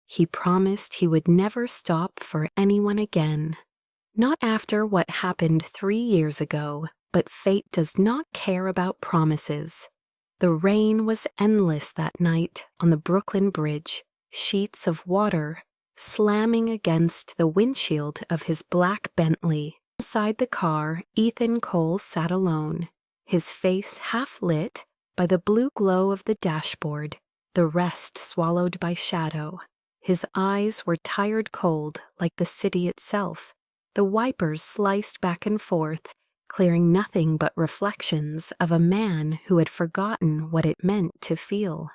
He promised he would never stop for anyone again. Not after what happened 3 years ago, but fate does not care about promises. The rain was endless that night on the Brooklyn Bridge, sheets of water slamming against the windshield of his black Bentley. Inside the car, Ethan Cole sat alone, his face half lit by the blue glow of the dashboard, the rest swallowed by shadow. His eyes were tired cold like the city itself. The wipers sliced back and forth, clearing nothing but reflections of a man who had forgotten what it meant to feel.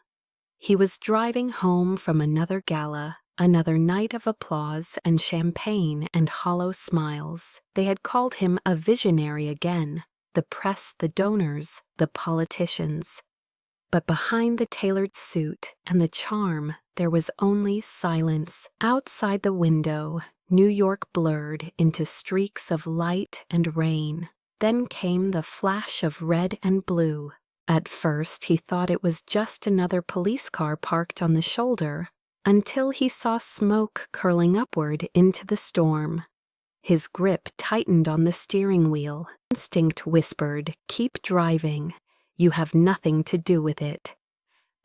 He was driving home from another gala, another night of applause and champagne and hollow smiles. They had called him a visionary again, the press, the donors, the politicians. But behind the tailored suit and the charm, there was only silence. Outside the window, New York blurred into streaks of light and rain. Then came the flash of red and blue. At first, he thought it was just another police car parked on the shoulder, until he saw smoke curling upward into the storm. His grip tightened on the steering wheel. Instinct whispered, "Keep driving. You have nothing to do with it."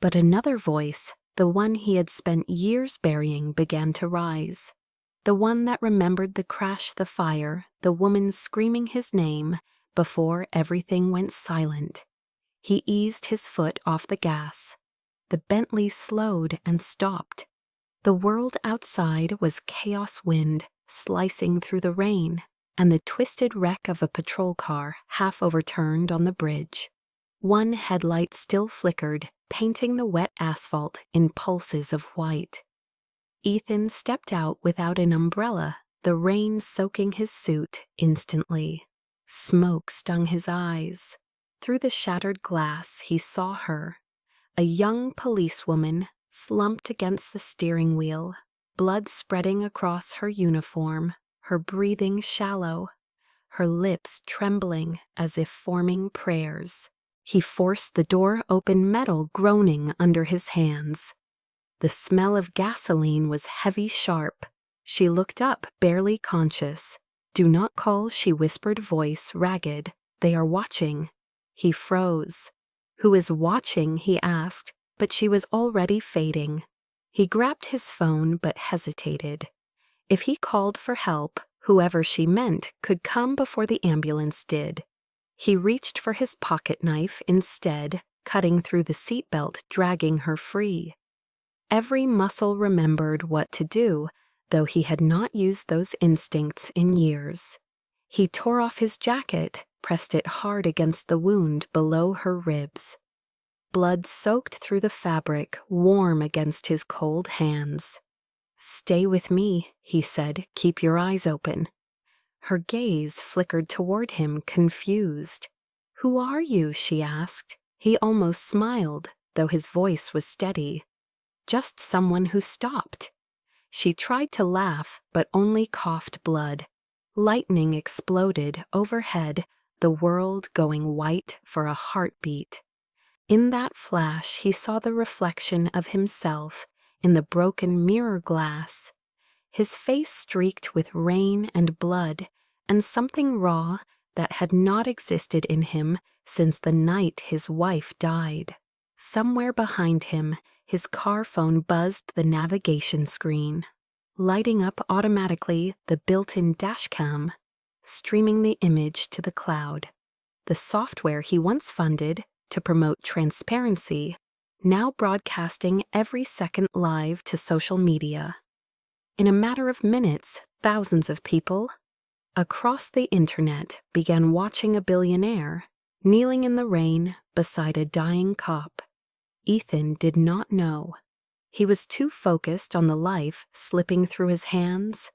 But another voice, the one he had spent years burying, began to rise. The one that remembered the crash, the fire, the woman screaming his name before everything went silent. He eased his foot off the gas. The Bentley slowed and stopped. The world outside was chaos wind slicing through the rain, and the twisted wreck of a patrol car half overturned on the bridge. One headlight still flickered, painting the wet asphalt in pulses of white. Ethan stepped out without an umbrella, the rain soaking his suit instantly. Smoke stung his eyes. Through the shattered glass, he saw her, a young policewoman slumped against the steering wheel, blood spreading across her uniform, her breathing shallow, her lips trembling as if forming prayers. He forced the door open, metal groaning under his hands. The smell of gasoline was heavy, sharp. She looked up, barely conscious. "Do not call," she whispered, voice ragged. "They are watching." He froze. "Who is watching?" he asked, but she was already fading. He grabbed his phone but hesitated. If he called for help, whoever she meant could come before the ambulance did. He reached for his pocket knife instead, cutting through the seatbelt, dragging her free. Every muscle remembered what to do, though he had not used those instincts in years. He tore off his jacket, pressed it hard against the wound below her ribs. Blood soaked through the fabric, warm against his cold hands. "Stay with me," he said. "Keep your eyes open." Her gaze flickered toward him, confused. "Who are you?" she asked. He almost smiled, though his voice was steady. "Just someone who stopped." She tried to laugh, but only coughed blood. Lightning exploded overhead, the world going white for a heartbeat. In that flash, he saw the reflection of himself in the broken mirror glass. His face streaked with rain and blood, and something raw that had not existed in him since the night his wife died. Somewhere behind him, his car phone buzzed the navigation screen, lighting up automatically the built-in dashcam, streaming the image to the cloud. The software he once funded to promote transparency, now broadcasting every second live to social media. In a matter of minutes, thousands of people across the internet began watching a billionaire kneeling in the rain beside a dying cop. Ethan did not know. He was too focused on the life slipping through his hands.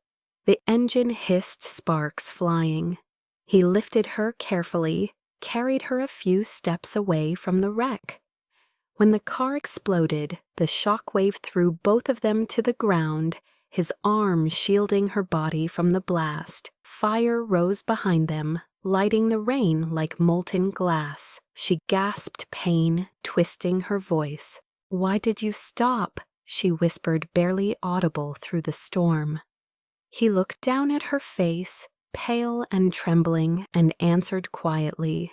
The engine hissed, sparks flying. He lifted her carefully, carried her a few steps away from the wreck. When the car exploded, the shockwave threw both of them to the ground, his arm shielding her body from the blast. Fire rose behind them, lighting the rain like molten glass. She gasped pain, twisting her voice. "Why did you stop?" she whispered, barely audible through the storm. He looked down at her face, pale and trembling, and answered quietly,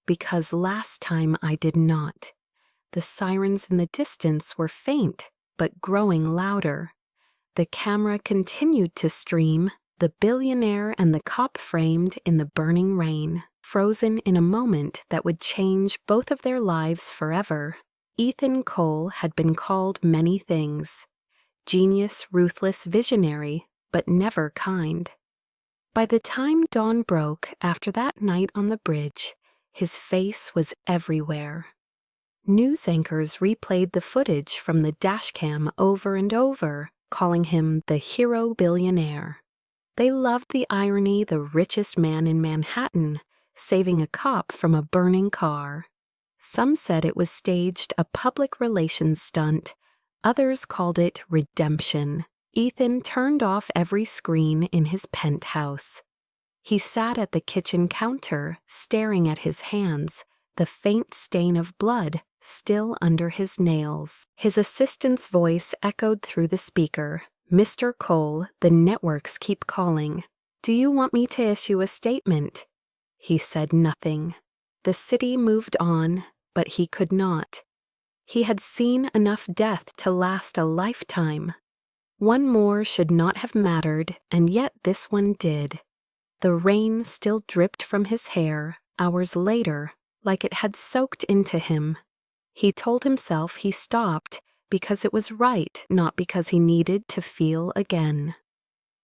"Because last time I did not." The sirens in the distance were faint, but growing louder. The camera continued to stream, the billionaire and the cop framed in the burning rain, frozen in a moment that would change both of their lives forever. Ethan Cole had been called many things: genius, ruthless, visionary, but never kind. By the time dawn broke after that night on the bridge, his face was everywhere. News anchors replayed the footage from the dashcam over and over, calling him the hero billionaire. They loved the irony, the richest man in Manhattan, saving a cop from a burning car. Some said it was staged, a public relations stunt. Others called it redemption. Ethan turned off every screen in his penthouse. He sat at the kitchen counter, staring at his hands, the faint stain of blood still under his nails. His assistant's voice echoed through the speaker. "Mr. Cole, the networks keep calling. Do you want me to issue a statement?" He said nothing. The city moved on, but he could not. He had seen enough death to last a lifetime. One more should not have mattered, and yet this one did. The rain still dripped from his hair, hours later, like it had soaked into him. He told himself he stopped because it was right, not because he needed to feel again.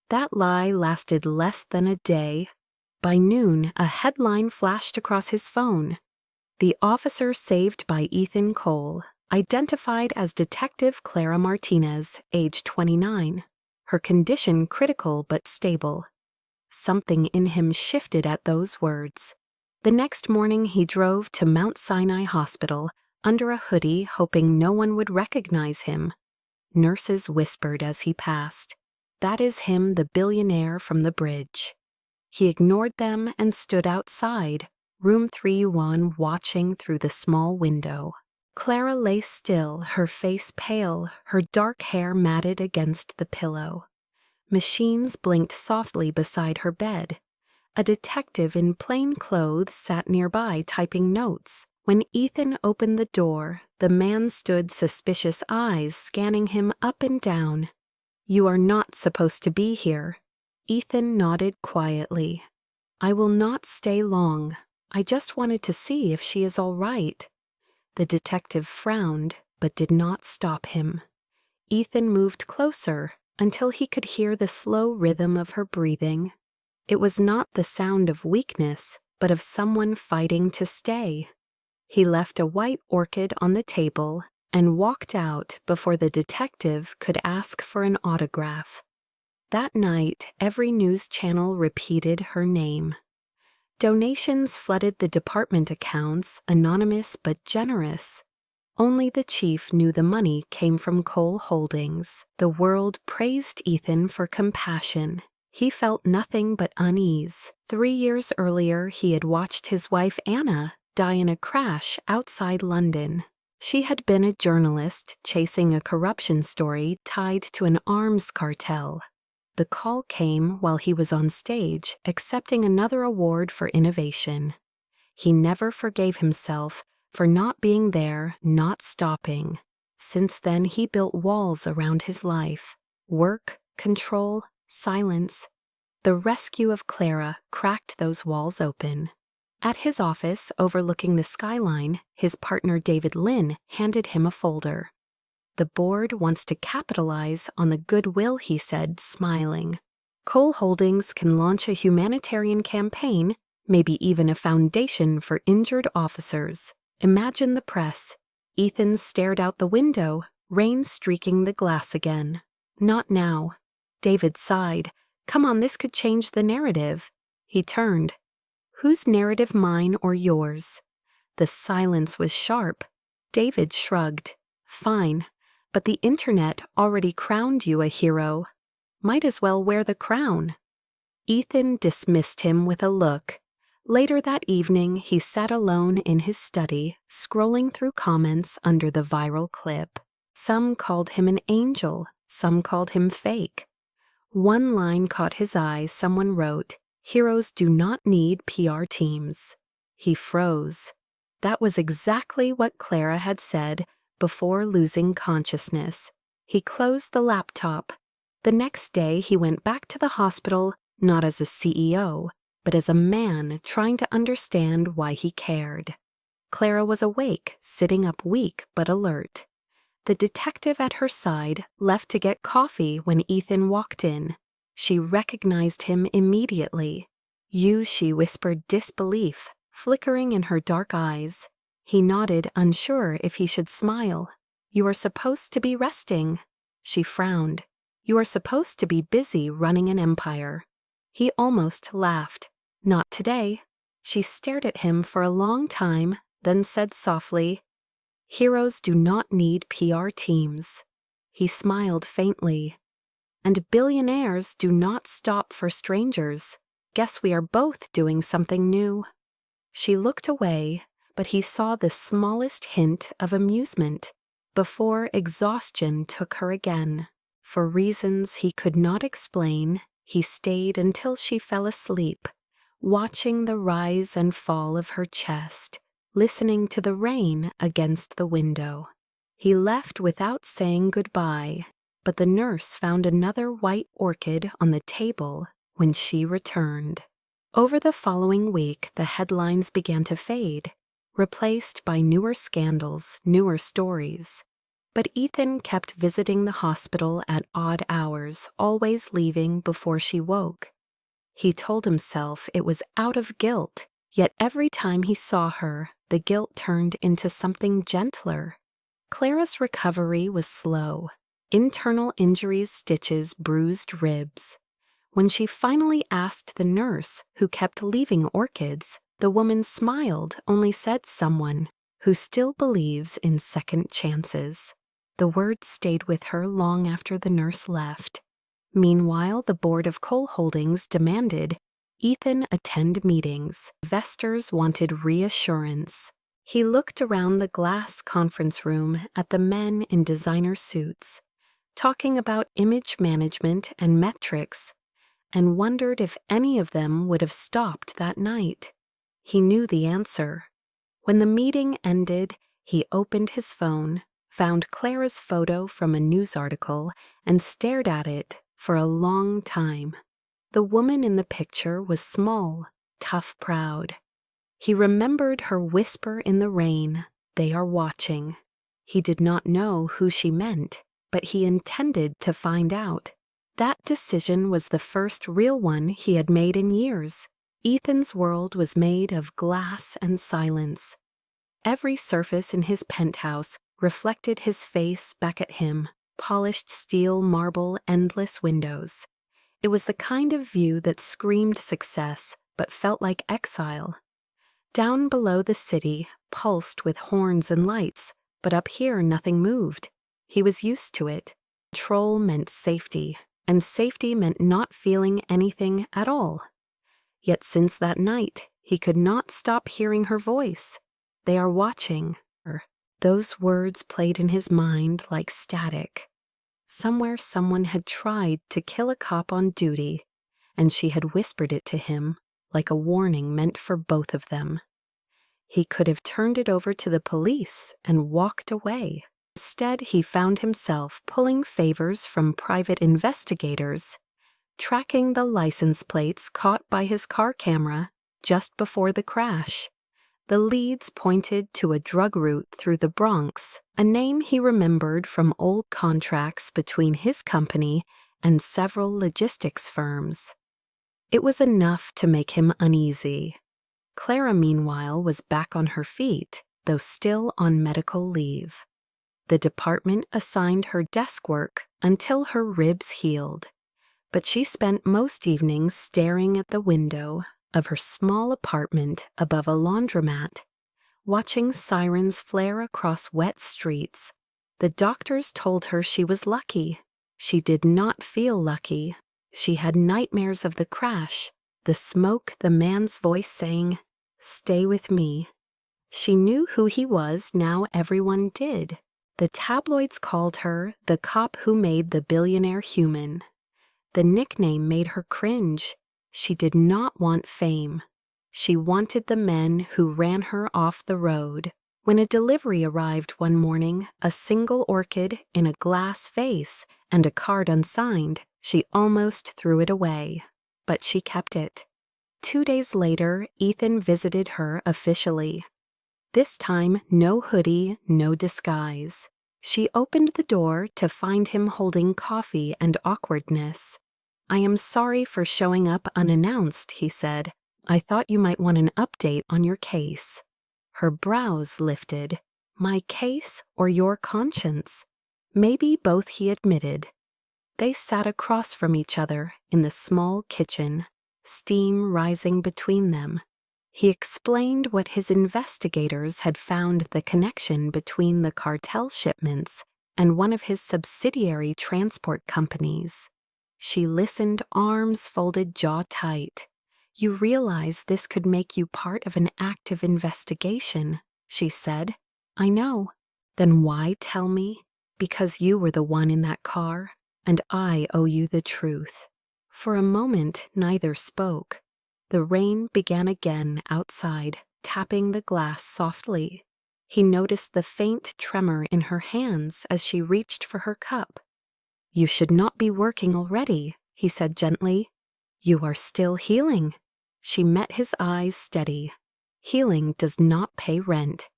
That lie lasted less than a day. By noon, a headline flashed across his phone. "The officer saved by Ethan Cole, identified as Detective Clara Martinez, age 29. Her condition critical but stable." Something in him shifted at those words. The next morning he drove to Mount Sinai Hospital, under a hoodie, hoping no one would recognize him. Nurses whispered as he passed, "That is him, the billionaire from the bridge." He ignored them and stood outside, room 301, watching through the small window. Clara lay still, her face pale, her dark hair matted against the pillow. Machines blinked softly beside her bed. A detective in plain clothes sat nearby typing notes. When Ethan opened the door, the man stood, suspicious eyes scanning him up and down. "You are not supposed to be here." Ethan nodded quietly. "I will not stay long. I just wanted to see if she is all right." The detective frowned, but did not stop him. Ethan moved closer until he could hear the slow rhythm of her breathing. It was not the sound of weakness, but of someone fighting to stay. He left a white orchid on the table and walked out before the detective could ask for an autograph. That night, every news channel repeated her name. Donations flooded the department accounts, anonymous but generous. Only the chief knew the money came from Cole Holdings. The world praised Ethan for compassion. He felt nothing but unease. 3 years earlier, he had watched his wife Anna die in a crash outside London. She had been a journalist chasing a corruption story tied to an arms cartel. The call came while he was on stage, accepting another award for innovation. He never forgave himself for not being there, not stopping. Since then, he built walls around his life: work, control, silence. The rescue of Clara cracked those walls open. At his office, overlooking the skyline, his partner David Lynn handed him a folder. "The board wants to capitalize on the goodwill," he said, smiling. "Cole Holdings can launch a humanitarian campaign, maybe even a foundation for injured officers. Imagine the press." Ethan stared out the window, rain streaking the glass again. "Not now." David sighed. "Come on, this could change the narrative." He turned. "Whose narrative, mine or yours?" The silence was sharp. David shrugged. "Fine, but the internet already crowned you a hero. Might as well wear the crown." Ethan dismissed him with a look. Later that evening, he sat alone in his study, scrolling through comments under the viral clip. Some called him an angel, some called him fake. One line caught his eye. Someone wrote, "Heroes do not need PR teams." He froze. That was exactly what Clara had said before losing consciousness. He closed the laptop. The next day he went back to the hospital, not as a CEO, but as a man trying to understand why he cared. Clara was awake, sitting up weak but alert. The detective at her side left to get coffee when Ethan walked in. She recognized him immediately. "You," she whispered, disbelief flickering in her dark eyes. He nodded, unsure if he should smile. "You are supposed to be resting." She frowned. "You are supposed to be busy running an empire." He almost laughed. "Not today." She stared at him for a long time, then said softly, "Heroes do not need PR teams." He smiled faintly. "And billionaires do not stop for strangers. Guess we are both doing something new." She looked away, but he saw the smallest hint of amusement before exhaustion took her again. For reasons he could not explain, he stayed until she fell asleep, watching the rise and fall of her chest, listening to the rain against the window. He left without saying goodbye, but the nurse found another white orchid on the table when she returned. Over the following week, the headlines began to fade, replaced by newer scandals, newer stories. But Ethan kept visiting the hospital at odd hours, always leaving before she woke. He told himself it was out of guilt, yet every time he saw her, the guilt turned into something gentler. Clara's recovery was slow. Internal injuries, stitches, bruised ribs. When she finally asked the nurse who kept leaving orchids, the woman smiled, only said someone who still believes in second chances. The words stayed with her long after the nurse left. Meanwhile, the board of Cole Holdings demanded Ethan attend meetings. Investors wanted reassurance. He looked around the glass conference room at the men in designer suits, talking about image management and metrics, and wondered if any of them would have stopped that night. He knew the answer. When the meeting ended, he opened his phone, found Clara's photo from a news article, and stared at it for a long time. The woman in the picture was small, tough, proud. He remembered her whisper in the rain, "They are watching." He did not know who she meant, but he intended to find out. That decision was the first real one he had made in years. Ethan's world was made of glass and silence. Every surface in his penthouse reflected his face back at him, polished steel, marble, endless windows. It was the kind of view that screamed success but felt like exile. Down below, the city pulsed with horns and lights, but up here nothing moved. He was used to it. Control meant safety, and safety meant not feeling anything at all. Yet since that night, he could not stop hearing her voice. "They are watching her." Those words played in his mind like static. Somewhere someone had tried to kill a cop on duty, and she had whispered it to him like a warning meant for both of them. He could have turned it over to the police and walked away. Instead, he found himself pulling favors from private investigators, tracking the license plates caught by his car camera just before the crash. The leads pointed to a drug route through the Bronx, a name he remembered from old contracts between his company and several logistics firms. It was enough to make him uneasy. Clara, meanwhile, was back on her feet, though still on medical leave. The department assigned her desk work until her ribs healed, but she spent most evenings staring at the window of her small apartment above a laundromat, watching sirens flare across wet streets. The doctors told her she was lucky. She did not feel lucky. She had nightmares of the crash, the smoke, the man's voice saying, "Stay with me." She knew who he was, now everyone did. The tabloids called her the cop who made the billionaire human. The nickname made her cringe. She did not want fame. She wanted the men who ran her off the road. When a delivery arrived one morning, a single orchid in a glass vase and a card unsigned, she almost threw it away. But she kept it. 2 days later, Ethan visited her officially. This time, no hoodie, no disguise. She opened the door to find him holding coffee and awkwardness. "I am sorry for showing up unannounced," he said. "I thought you might want an update on your case." Her brows lifted. "My case or your conscience?" "Maybe both," he admitted. They sat across from each other in the small kitchen, steam rising between them. He explained what his investigators had found the connection between the cartel shipments and one of his subsidiary transport companies. She listened, arms folded, jaw tight. "You realize this could make you part of an active investigation," she said. "I know." "Then why tell me?" "Because you were the one in that car, and I owe you the truth." For a moment, neither spoke. The rain began again outside, tapping the glass softly. He noticed the faint tremor in her hands as she reached for her cup. "You should not be working already," he said gently. "You are still healing." She met his eyes steady. "Healing does not pay rent."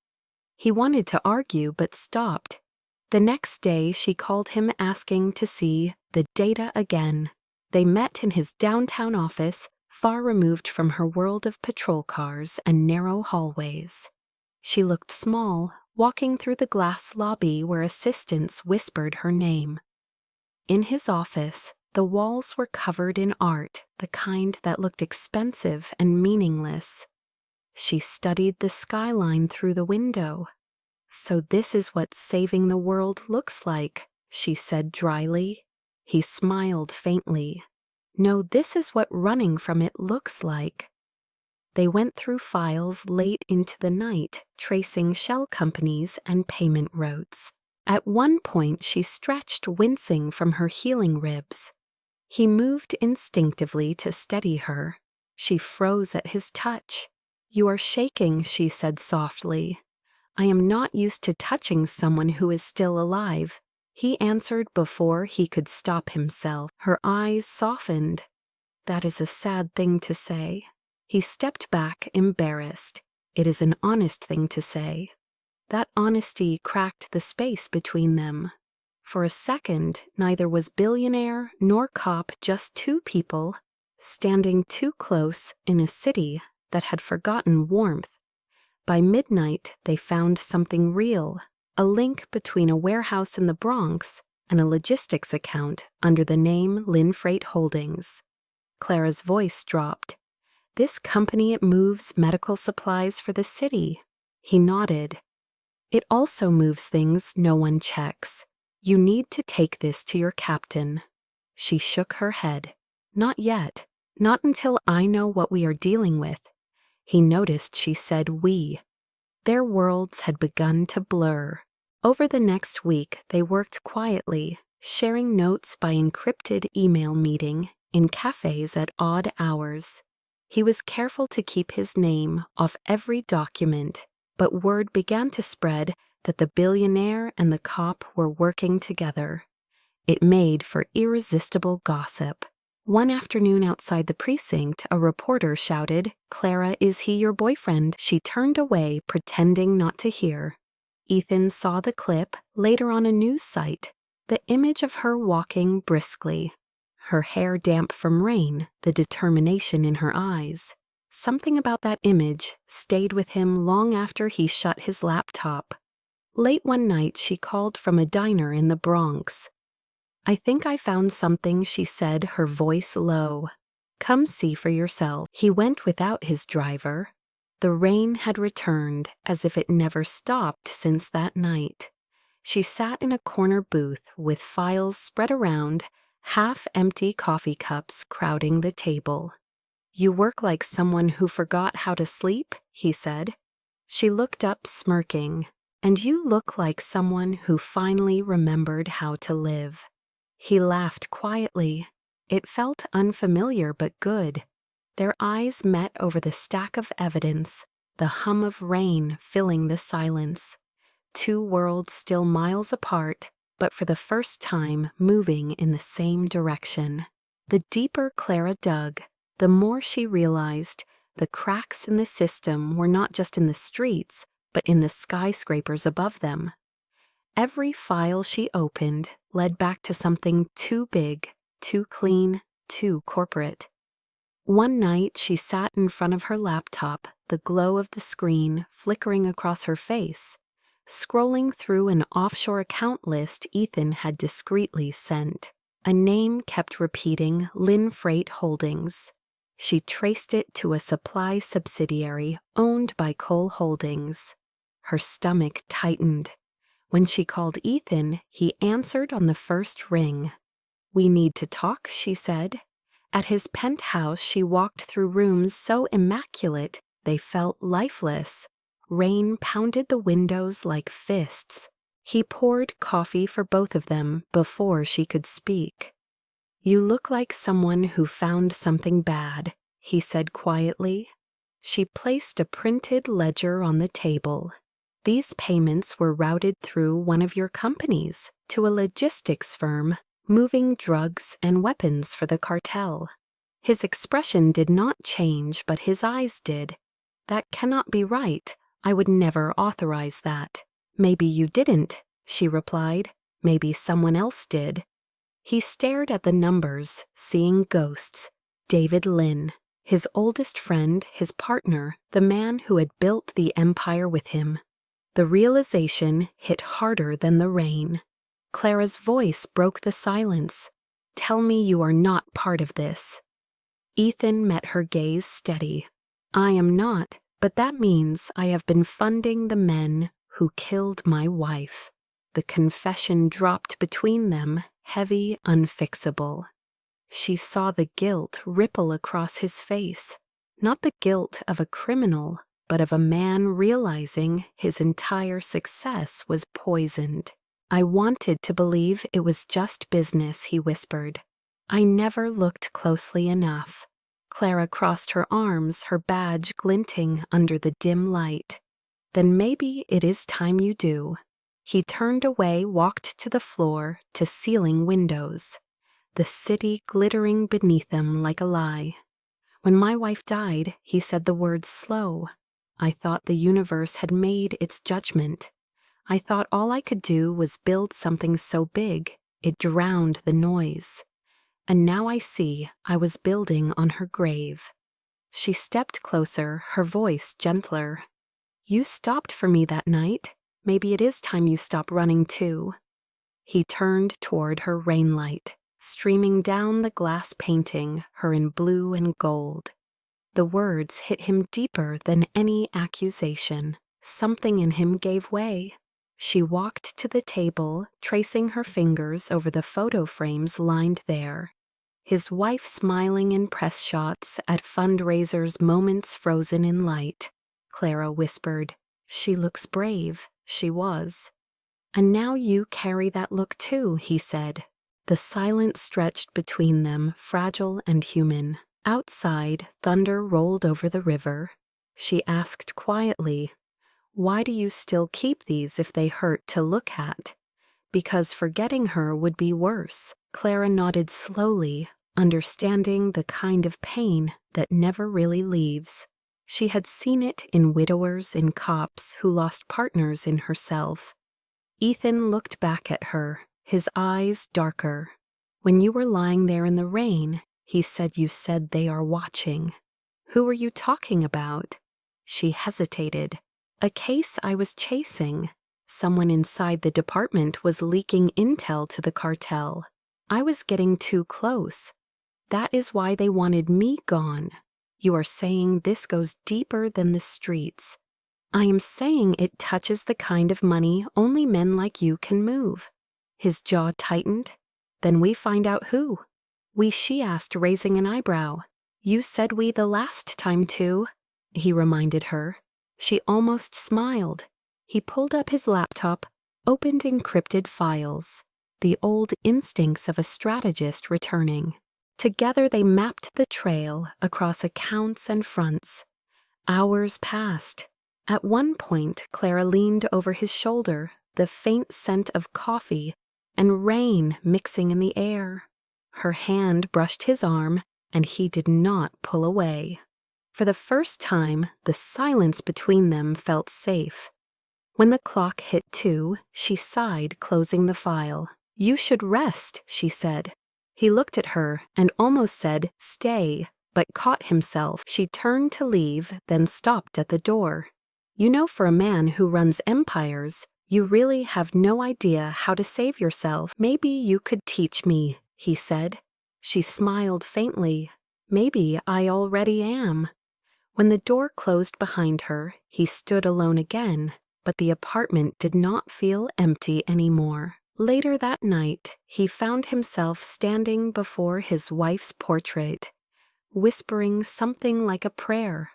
He wanted to argue but stopped. The next day she called him asking to see the data again. They met in his downtown office, far removed from her world of patrol cars and narrow hallways. She looked small, walking through the glass lobby where assistants whispered her name. In his office, the walls were covered in art, the kind that looked expensive and meaningless. She studied the skyline through the window. "So this is what saving the world looks like," she said dryly. He smiled faintly. "No, this is what running from it looks like." They went through files late into the night, tracing shell companies and payment routes. At one point, she stretched, wincing from her healing ribs. He moved instinctively to steady her. She froze at his touch. "You are shaking," she said softly. "I am not used to touching someone who is still alive," he answered before he could stop himself. Her eyes softened. "That is a sad thing to say." He stepped back, embarrassed. "It is an honest thing to say." That honesty cracked the space between them. For a second, neither was billionaire nor cop, just two people, standing too close in a city that had forgotten warmth. By midnight, they found something real, a link between a warehouse in the Bronx and a logistics account under the name Lynn Freight Holdings. Clara's voice dropped. "This company moves medical supplies for the city." He nodded. "It also moves things no one checks. You need to take this to your captain." She shook her head. "Not yet. Not until I know what we are dealing with." He noticed she said we. Their worlds had begun to blur. Over the next week, they worked quietly, sharing notes by encrypted email meeting in cafes at odd hours. He was careful to keep his name off every document, but word began to spread that the billionaire and the cop were working together. It made for irresistible gossip. One afternoon outside the precinct, a reporter shouted, "Clara, is he your boyfriend?" She turned away, pretending not to hear. Ethan saw the clip, later on a news site, the image of her walking briskly. Her hair damp from rain, the determination in her eyes. Something about that image stayed with him long after he shut his laptop. Late one night, she called from a diner in the Bronx. "I think I found something," she said, her voice low. "Come see for yourself." He went without his driver. The rain had returned, as if it never stopped since that night. She sat in a corner booth with files spread around, half-empty coffee cups crowding the table. "You work like someone who forgot how to sleep," he said. She looked up, smirking. And you look like someone who finally remembered how to live." He laughed quietly. It felt unfamiliar but good. Their eyes met over the stack of evidence, the hum of rain filling the silence. Two worlds still miles apart, but for the first time moving in the same direction. The deeper Clara dug, the more she realized the cracks in the system were not just in the streets, but in the skyscrapers above them. Every file she opened led back to something too big, too clean, too corporate. One night she sat in front of her laptop, the glow of the screen flickering across her face, scrolling through an offshore account list Ethan had discreetly sent. A name kept repeating: Lynn Freight Holdings. She traced it to a supply subsidiary owned by Cole Holdings. Her stomach tightened. When she called Ethan, he answered on the first ring. "We need to talk," she said. At his penthouse, she walked through rooms so immaculate they felt lifeless. Rain pounded the windows like fists. He poured coffee for both of them before she could speak. "You look like someone who found something bad," he said quietly. She placed a printed ledger on the table. "These payments were routed through one of your companies to a logistics firm moving drugs and weapons for the cartel." His expression did not change, but his eyes did. "That cannot be right. I would never authorize that." "Maybe you didn't," she replied. "Maybe someone else did." He stared at the numbers, seeing ghosts. David Lynn, his oldest friend, his partner, the man who had built the empire with him. The realization hit harder than the rain. Clara's voice broke the silence. "Tell me you are not part of this." Ethan met her gaze steady. "I am not, but that means I have been funding the men who killed my wife." The confession dropped between them, heavy, unfixable. She saw the guilt ripple across his face, not the guilt of a criminal, but of a man realizing his entire success was poisoned. "I wanted to believe it was just business," he whispered. "I never looked closely enough." Clara crossed her arms, her badge glinting under the dim light. "Then maybe it is time you do." He turned away, walked to the floor, to ceiling windows. The city glittering beneath them like a lie. "When my wife died," he said the words slow, "I thought the universe had made its judgment. I thought all I could do was build something so big, it drowned the noise. And now I see I was building on her grave." She stepped closer, her voice gentler. "You stopped for me that night. Maybe it is time you stop running too." He turned toward her rainlight, streaming down the glass painting, her in blue and gold. The words hit him deeper than any accusation. Something in him gave way. She walked to the table, tracing her fingers over the photo frames lined there. His wife smiling in press shots at fundraisers, moments frozen in light. Clara whispered, "She looks brave." She was. "And now you carry that look too," he said. The silence stretched between them, fragile and human. Outside, thunder rolled over the river. She asked quietly, "Why do you still keep these if they hurt to look at?" "Because forgetting her would be worse." Clara nodded slowly, understanding the kind of pain that never really leaves. She had seen it in widowers, in cops who lost partners in herself. Ethan looked back at her, his eyes darker. "When you were lying there in the rain," he said, "you said they are watching." "Who were you talking about?" She hesitated. "A case I was chasing. Someone inside the department was leaking intel to the cartel. I was getting too close. That is why they wanted me gone." "You are saying this goes deeper than the streets." "I am saying it touches the kind of money only men like you can move." His jaw tightened. "Then we find out who." "We," she asked, raising an eyebrow. "You said we the last time too," he reminded her. She almost smiled. He pulled up his laptop, opened encrypted files, the old instincts of a strategist returning. Together they mapped the trail across accounts and fronts. Hours passed. At one point, Clara leaned over his shoulder, the faint scent of coffee and rain mixing in the air. Her hand brushed his arm, and he did not pull away. For the first time, the silence between them felt safe. When the clock hit 2, she sighed, closing the file. "You should rest," she said. He looked at her and almost said, "Stay," but caught himself. She turned to leave, then stopped at the door. "You know, for a man who runs empires, you really have no idea how to save yourself. Maybe you could teach me," he said. She smiled faintly. "Maybe I already am." When the door closed behind her, he stood alone again, but the apartment did not feel empty anymore. Later that night, he found himself standing before his wife's portrait, whispering something like a prayer.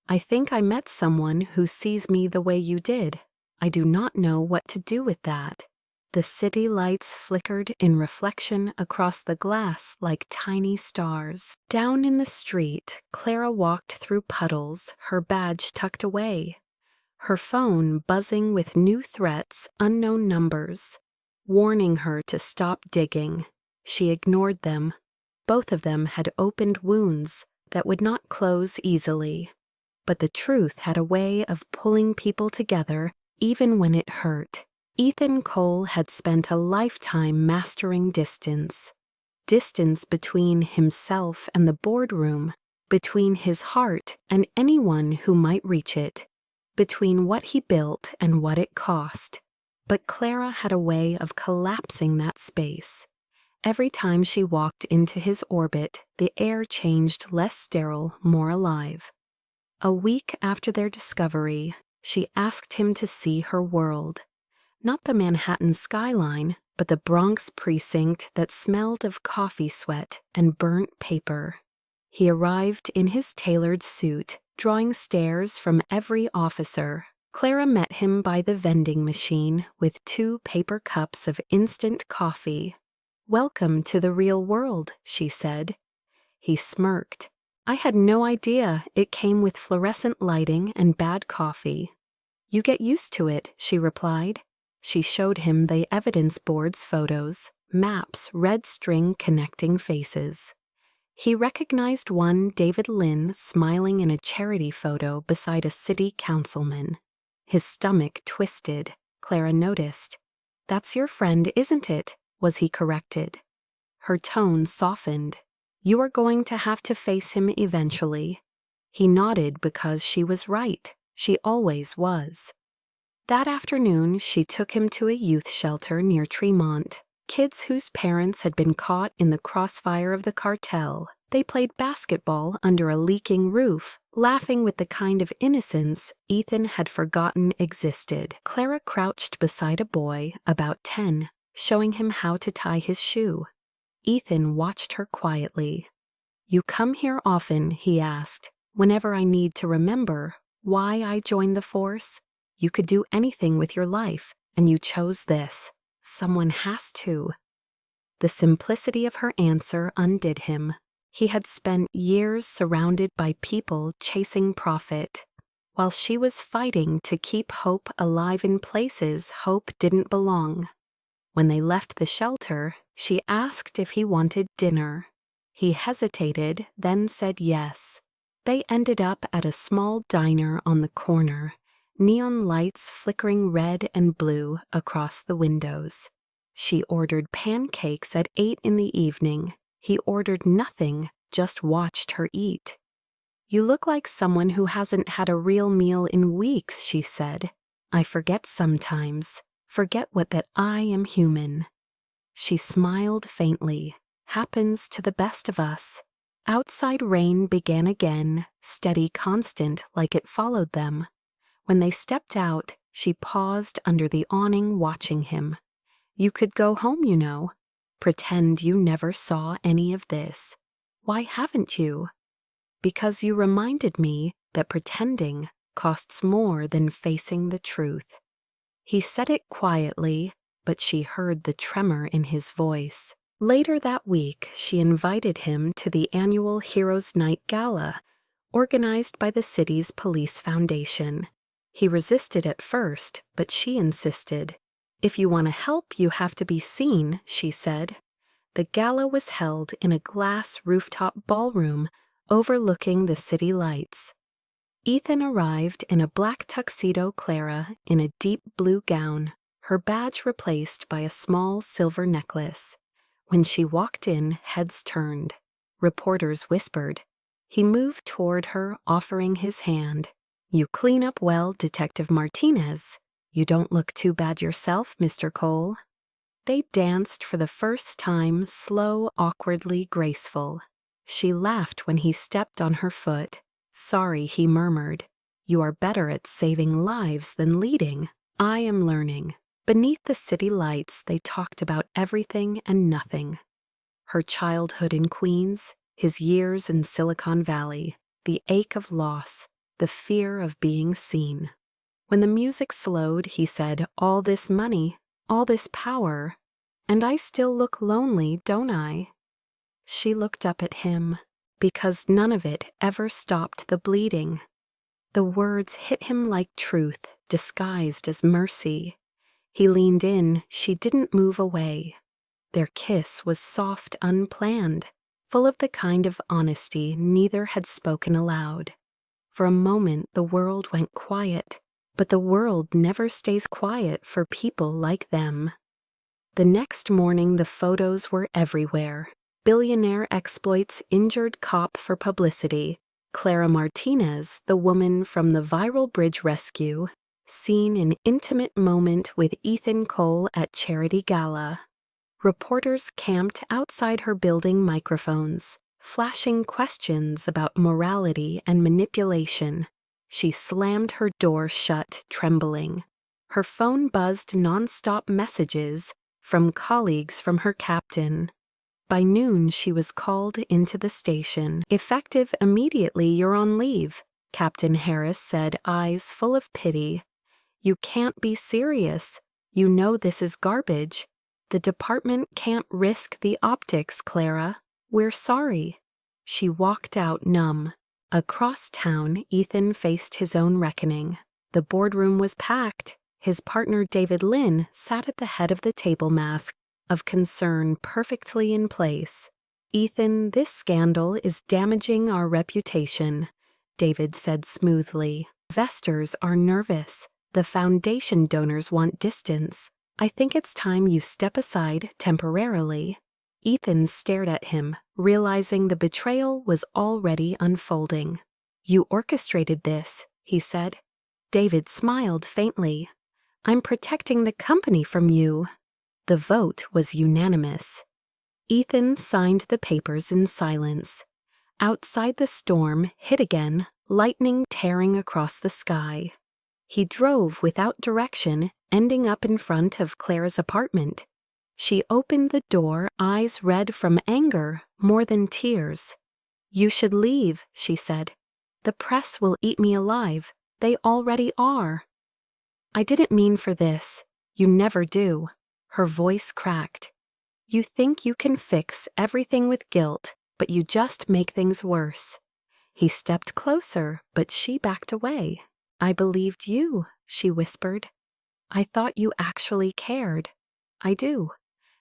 "I think I met someone who sees me the way you did. I do not know what to do with that." The city lights flickered in reflection across the glass like tiny stars. Down in the street, Clara walked through puddles, her badge tucked away, her phone buzzing with new threats, unknown numbers, warning her to stop digging. She ignored them. Both of them had opened wounds that would not close easily. But the truth had a way of pulling people together even when it hurt. Ethan Cole had spent a lifetime mastering distance. Distance between himself and the boardroom, between his heart and anyone who might reach it, between what he built and what it cost. But Clara had a way of collapsing that space. Every time she walked into his orbit, the air changed, less sterile, more alive. A week after their discovery, she asked him to see her world. Not the Manhattan skyline, but the Bronx precinct that smelled of coffee sweat and burnt paper. He arrived in his tailored suit, drawing stares from every officer. Clara met him by the vending machine with 2 paper cups of instant coffee. "Welcome to the real world," she said. He smirked. "I had no idea it came with fluorescent lighting and bad coffee." "You get used to it," she replied. She showed him the evidence board's photos, maps, red string connecting faces. He recognized one David Lynn smiling in a charity photo beside a city councilman. His stomach twisted. Clara noticed. "That's your friend, isn't it?" was he corrected. Her tone softened. "You are going to have to face him eventually." He nodded because she was right. She always was. That afternoon, she took him to a youth shelter near Tremont. Kids whose parents had been caught in the crossfire of the cartel. They played basketball under a leaking roof, laughing with the kind of innocence Ethan had forgotten existed. Clara crouched beside a boy about 10, showing him how to tie his shoe. Ethan watched her quietly. "You come here often?" he asked. "Whenever I need to remember why I joined the force? You could do anything with your life, and you chose this. Someone has to." The simplicity of her answer undid him. He had spent years surrounded by people chasing profit, while she was fighting to keep hope alive in places hope didn't belong. When they left the shelter, she asked if he wanted dinner. He hesitated, then said yes. They ended up at a small diner on the corner, neon lights flickering red and blue across the windows. She ordered pancakes at 8 in the evening. He ordered nothing, just watched her eat. "You look like someone who hasn't had a real meal in weeks," she said. "I forget sometimes. Forget that I am human." She smiled faintly. "Happens to the best of us." Outside rain began again, steady, constant, like it followed them. When they stepped out, she paused under the awning watching him. "You could go home, you know. Pretend you never saw any of this." "Why haven't you?" "Because you reminded me that pretending costs more than facing the truth." He said it quietly, but she heard the tremor in his voice. Later that week, she invited him to the annual Heroes' Night Gala, organized by the city's police foundation. He resisted at first, but she insisted. "If you want to help, you have to be seen," she said. The gala was held in a glass rooftop ballroom overlooking the city lights. Ethan arrived in a black tuxedo, Clara in a deep blue gown, her badge replaced by a small silver necklace. When she walked in, heads turned. Reporters whispered. He moved toward her, offering his hand. "You clean up well, Detective Martinez. You don't look too bad yourself, Mr. Cole." They danced for the first time, slow, awkwardly graceful. She laughed when he stepped on her foot. "Sorry," he murmured. "You are better at saving lives than leading. I am learning." Beneath the city lights, they talked about everything and nothing. Her childhood in Queens, his years in Silicon Valley, the ache of loss, the fear of being seen. When the music slowed, he said, "All this money, all this power, and I still look lonely, don't I?" She looked up at him, because none of it ever stopped the bleeding. The words hit him like truth, disguised as mercy. He leaned in, she didn't move away. Their kiss was soft, unplanned, full of the kind of honesty neither had spoken aloud. For a moment the world went quiet, but the world never stays quiet for people like them. The next morning the photos were everywhere. Billionaire exploits injured cop for publicity. Clara Martinez, the woman from the viral bridge rescue, seen in intimate moment with Ethan Cole at charity gala. Reporters camped outside her building microphones, flashing questions about morality and manipulation. She slammed her door shut, trembling. Her phone buzzed nonstop messages from colleagues from her captain. By noon, she was called into the station. "Effective immediately, you're on leave," Captain Harris said, eyes full of pity. "You can't be serious. You know this is garbage. The department can't risk the optics, Clara. We're sorry." She walked out numb. Across town, Ethan faced his own reckoning. The boardroom was packed. His partner David Lynn sat at the head of the table, mask of concern perfectly in place. "Ethan, this scandal is damaging our reputation," David said smoothly. "Investors are nervous. The foundation donors want distance. I think it's time you step aside temporarily." Ethan stared at him, realizing the betrayal was already unfolding. "You orchestrated this," he said. David smiled faintly. "I'm protecting the company from you." The vote was unanimous. Ethan signed the papers in silence. Outside the storm hit again, lightning tearing across the sky. He drove without direction, ending up in front of Clara's apartment. She opened the door, eyes red from anger more than tears. "You should leave," she said. "The press will eat me alive. They already are." "I didn't mean for this. You never do." Her voice cracked. "You think you can fix everything with guilt, but you just make things worse." He stepped closer, but she backed away. "I believed you," she whispered. "I thought you actually cared." "I do."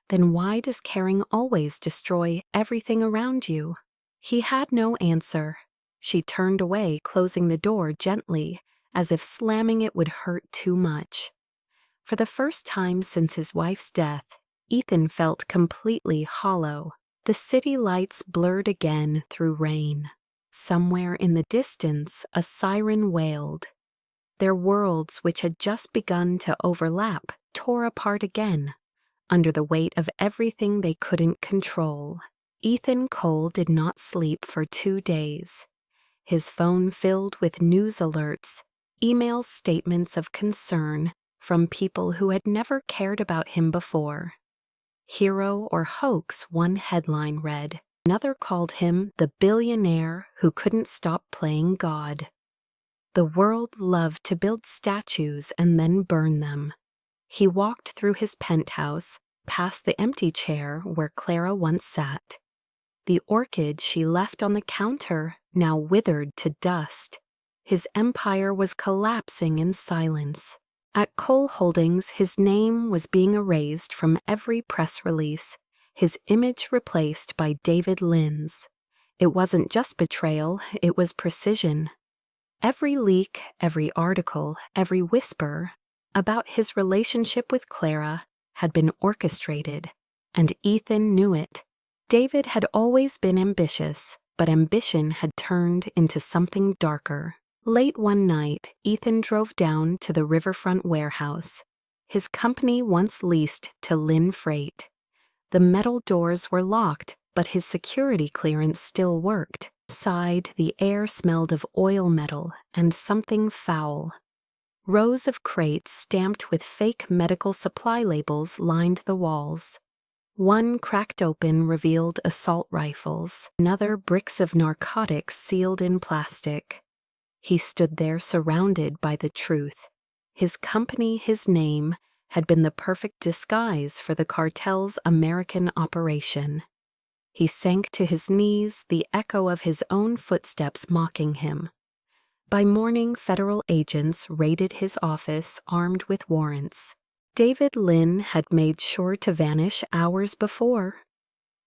"Then why does caring always destroy everything around you?" He had no answer. She turned away, closing the door gently, as if slamming it would hurt too much. For the first time since his wife's death, Ethan felt completely hollow. The city lights blurred again through rain. Somewhere in the distance, a siren wailed. Their worlds, which had just begun to overlap, tore apart again, under the weight of everything they couldn't control. Ethan Cole did not sleep for 2 days. His phone filled with news alerts, emails, statements of concern from people who had never cared about him before. Hero or hoax, one headline read. Another called him the billionaire who couldn't stop playing God. The world loved to build statues and then burn them. He walked through his penthouse, past the empty chair where Clara once sat. The orchid she left on the counter now withered to dust. His empire was collapsing in silence. At Cole Holdings, his name was being erased from every press release, his image replaced by David Lynn's. It wasn't just betrayal, it was precision. Every leak, every article, every whisper about his relationship with Clara had been orchestrated, and Ethan knew it. David had always been ambitious, but ambition had turned into something darker. Late one night, Ethan drove down to the riverfront warehouse, his company once leased to Lynn Freight. The metal doors were locked, but his security clearance still worked. Inside, the air smelled of oil metal and something foul. Rows of crates stamped with fake medical supply labels lined the walls. One cracked open revealed assault rifles, another bricks of narcotics sealed in plastic. He stood there surrounded by the truth. His company, his name, had been the perfect disguise for the cartel's American operation. He sank to his knees, the echo of his own footsteps mocking him. By morning, federal agents raided his office armed with warrants. David Lynn had made sure to vanish hours before.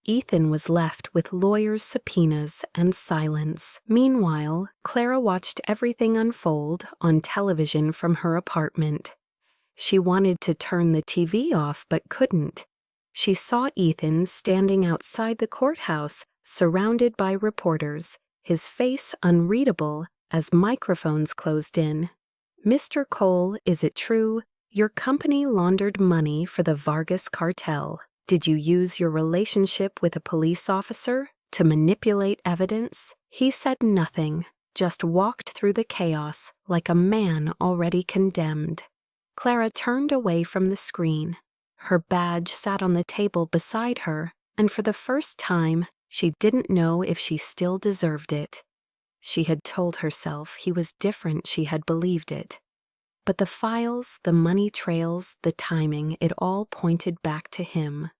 Ethan was left with lawyers' subpoenas and silence. Meanwhile, Clara watched everything unfold on television from her apartment. She wanted to turn the TV off but couldn't. She saw Ethan standing outside the courthouse, surrounded by reporters, his face unreadable as microphones closed in. "Mr. Cole, is it true? Your company laundered money for the Vargas cartel. Did you use your relationship with a police officer to manipulate evidence?" He said nothing, just walked through the chaos like a man already condemned. Clara turned away from the screen. Her badge sat on the table beside her, and for the first time, she didn't know if she still deserved it. She had told herself he was different, she had believed it. But the files, the money trails, the timing, it all pointed back to him.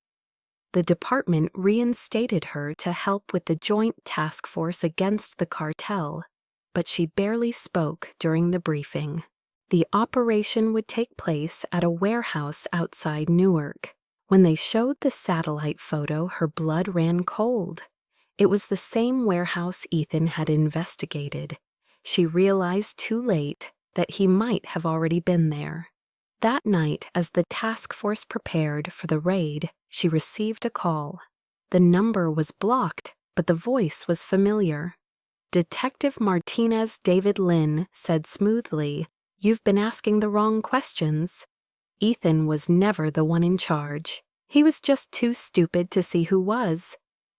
The department reinstated her to help with the joint task force against the cartel, but she barely spoke during the briefing. The operation would take place at a warehouse outside Newark. When they showed the satellite photo, her blood ran cold. It was the same warehouse Ethan had investigated. She realized too late that he might have already been there. That night, as the task force prepared for the raid, she received a call. The number was blocked, but the voice was familiar. Detective Martinez David Lynn said smoothly, "You've been asking the wrong questions." Ethan was never the one in charge. He was just too stupid to see who was.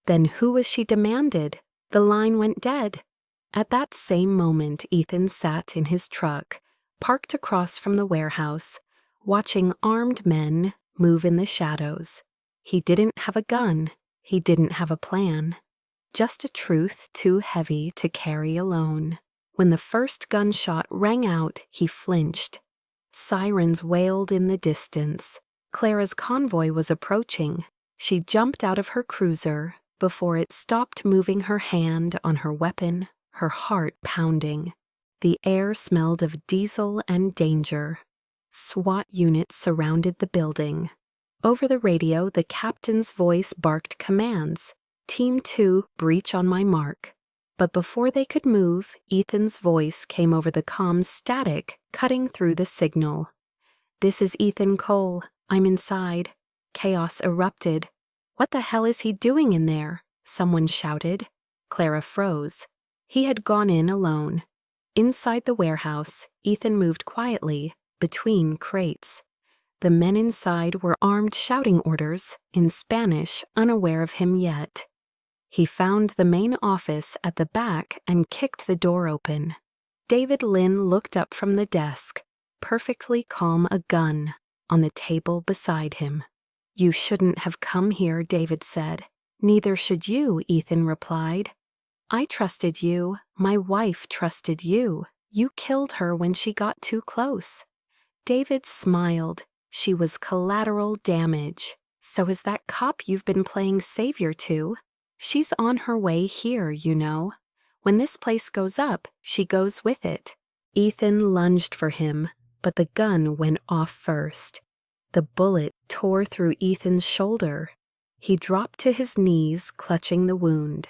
Then who was she demanded? The line went dead. At that same moment, Ethan sat in his truck, parked across from the warehouse, watching armed men move in the shadows. He didn't have a gun. He didn't have a plan. Just a truth too heavy to carry alone. When the first gunshot rang out, he flinched. Sirens wailed in the distance. Clara's convoy was approaching. She jumped out of her cruiser before it stopped moving her hand on her weapon, her heart pounding. The air smelled of diesel and danger. SWAT units surrounded the building. Over the radio, the captain's voice barked commands. "Team 2, breach on my mark." But before they could move, Ethan's voice came over the comm's static, cutting through the signal. "This is Ethan Cole. I'm inside." Chaos erupted. "What the hell is he doing in there?" someone shouted. Clara froze. He had gone in alone. Inside the warehouse, Ethan moved quietly, between crates. The men inside were armed, shouting orders, in Spanish, unaware of him yet. He found the main office at the back and kicked the door open. David Lynn looked up from the desk, perfectly calm, a gun on the table beside him. "You shouldn't have come here," David said. "Neither should you," Ethan replied. "I trusted you. My wife trusted you. You killed her when she got too close." David smiled. She was collateral damage. So is that cop you've been playing savior to? She's on her way here, you know. When this place goes up, she goes with it. Ethan lunged for him, but the gun went off first. The bullet tore through Ethan's shoulder. He dropped to his knees, clutching the wound.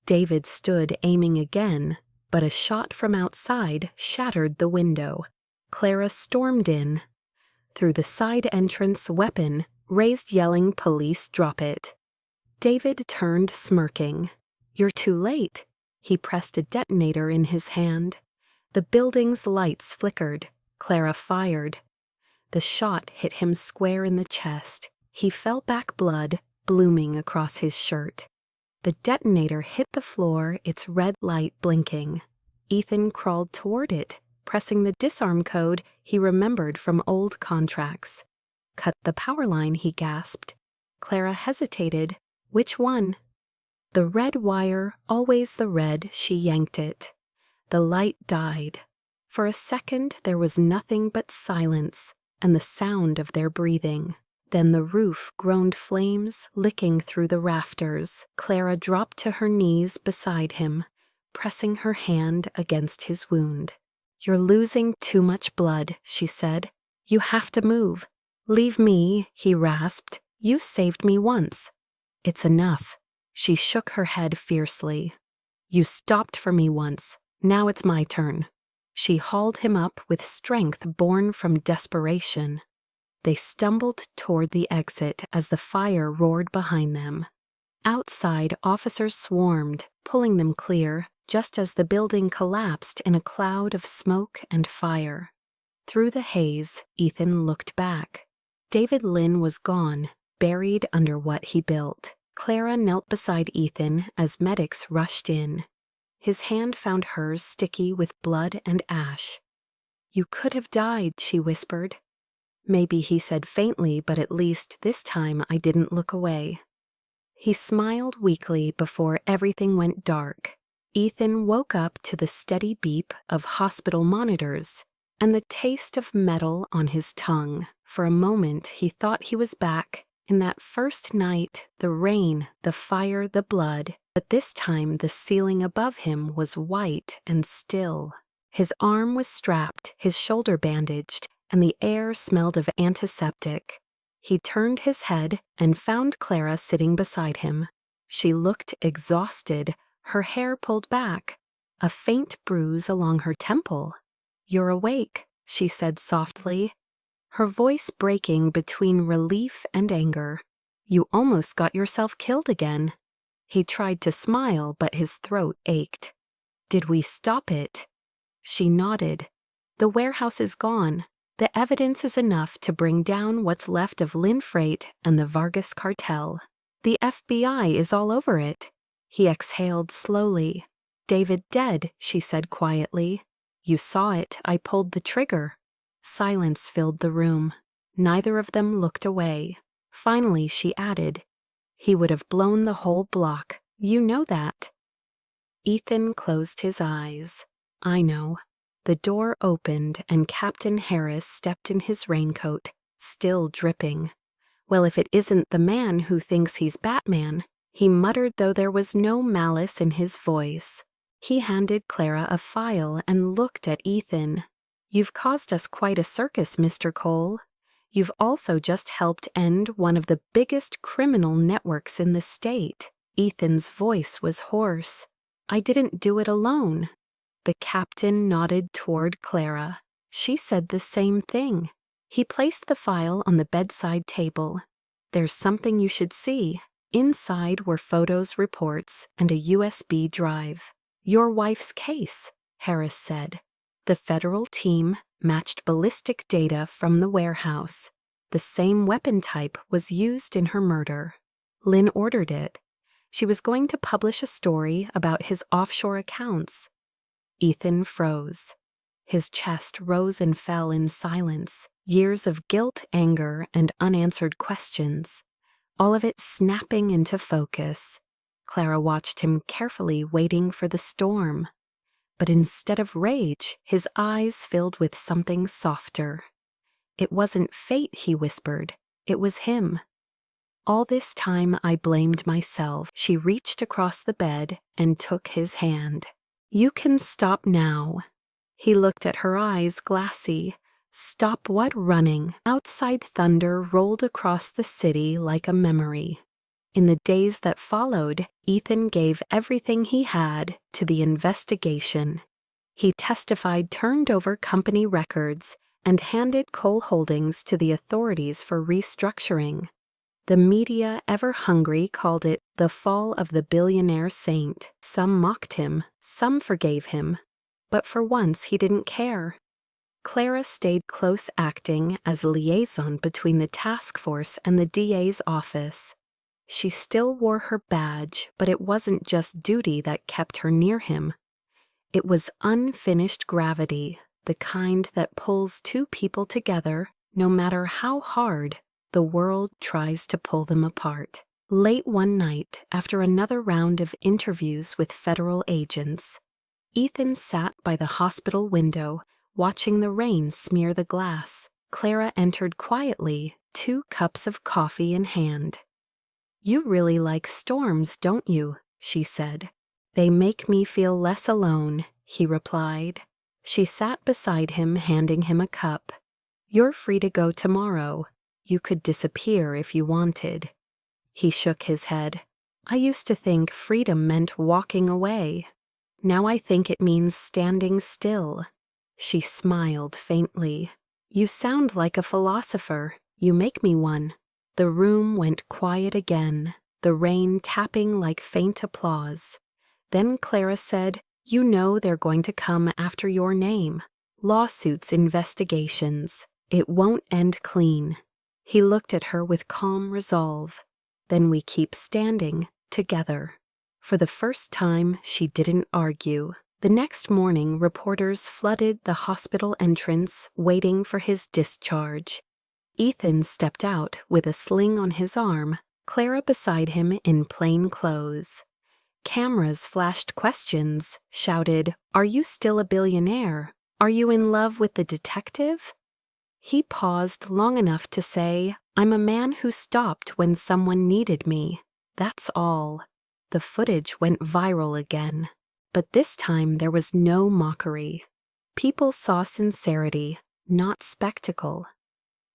David stood aiming again, but a shot from outside shattered the window. Clara stormed in. Through the side entrance, weapon raised, yelling, "Police, drop it." David turned, smirking. "You're too late." He pressed a detonator in his hand. The building's lights flickered. Clara fired. The shot hit him square in the chest. He fell back, blood blooming across his shirt. The detonator hit the floor, its red light blinking. Ethan crawled toward it, pressing the disarm code he remembered from old contracts. "Cut the power line," he gasped. Clara hesitated. "Which one?" "The red wire, always the red." She yanked it. The light died. For a second there was nothing but silence and the sound of their breathing. Then the roof groaned, flames licking through the rafters. Clara dropped to her knees beside him, pressing her hand against his wound. "You're losing too much blood," she said. "You have to move." "Leave me," he rasped. "You saved me once." "It's enough." She shook her head fiercely. "You stopped for me once. Now it's my turn." She hauled him up with strength born from desperation. They stumbled toward the exit as the fire roared behind them. Outside, officers swarmed, pulling them clear, just as the building collapsed in a cloud of smoke and fire. Through the haze, Ethan looked back. David Lynn was gone, buried under what he built. Clara knelt beside Ethan as medics rushed in. His hand found hers, sticky with blood and ash. "You could have died," she whispered. "Maybe," he said faintly, "but at least this time I didn't look away." He smiled weakly before everything went dark. Ethan woke up to the steady beep of hospital monitors and the taste of metal on his tongue. For a moment he thought he was back in that first night, the rain, the fire, the blood, but this time the ceiling above him was white and still. His arm was strapped, his shoulder bandaged, and the air smelled of antiseptic. He turned his head and found Clara sitting beside him. She looked exhausted, her hair pulled back, a faint bruise along her temple. "You're awake," she said softly, her voice breaking between relief and anger. "You almost got yourself killed again." He tried to smile, but his throat ached. "Did we stop it?" She nodded. "The warehouse is gone. The evidence is enough to bring down what's left of Lynn Freight and the Vargas cartel. The FBI is all over it." He exhaled slowly. "David dead," she said quietly. "You saw it. I pulled the trigger." Silence filled the room. Neither of them looked away. Finally she added, "He would have blown the whole block. You know that." Ethan closed his eyes. "I know." The door opened and Captain Harris stepped in his raincoat, still dripping. "Well, if it isn't the man who thinks he's Batman," he muttered, though there was no malice in his voice. He handed Clara a file and looked at Ethan. "You've caused us quite a circus, Mr. Cole. You've also just helped end one of the biggest criminal networks in the state." Ethan's voice was hoarse. "I didn't do it alone." The captain nodded toward Clara. She said the same thing. He placed the file on the bedside table. "There's something you should see." Inside were photos, reports, and a USB drive. "Your wife's case," Harris said. The federal team matched ballistic data from the warehouse. The same weapon type was used in her murder. Lynn ordered it. She was going to publish a story about his offshore accounts. Ethan froze. His chest rose and fell in silence. Years of guilt, anger, and unanswered questions. All of it snapping into focus. Clara watched him carefully, waiting for the storm. But instead of rage, his eyes filled with something softer. It wasn't fate, he whispered. It was him. All this time I blamed myself. She reached across the bed and took his hand. You can stop now. He looked at her eyes, glassy. Stop what? Running. Outside thunder rolled across the city like a memory. In the days that followed, Ethan gave everything he had to the investigation. He testified, turned over company records, and handed Cole Holdings to the authorities for restructuring. The media, ever hungry, called it the fall of the billionaire saint. Some mocked him, some forgave him. But for once he didn't care. Clara stayed close, acting as liaison between the task force and the DA's office. She still wore her badge, but it wasn't just duty that kept her near him. It was unfinished gravity, the kind that pulls two people together, no matter how hard the world tries to pull them apart. Late one night, after another round of interviews with federal agents, Ethan sat by the hospital window, watching the rain smear the glass. Clara entered quietly, 2 cups of coffee in hand. You really like storms, don't you? She said. They make me feel less alone, he replied. She sat beside him, handing him a cup. You're free to go tomorrow. You could disappear if you wanted. He shook his head. I used to think freedom meant walking away. Now I think it means standing still. She smiled faintly. You sound like a philosopher. You make me one. The room went quiet again, the rain tapping like faint applause. Then Clara said, You know they're going to come after your name. Lawsuits, investigations. It won't end clean. He looked at her with calm resolve. Then we keep standing, together. For the first time, she didn't argue. The next morning, reporters flooded the hospital entrance, waiting for his discharge. Ethan stepped out with a sling on his arm, Clara beside him in plain clothes. Cameras flashed questions, shouted, Are you still a billionaire? Are you in love with the detective? He paused long enough to say, I'm a man who stopped when someone needed me. That's all. The footage went viral again. But this time there was no mockery. People saw sincerity, not spectacle.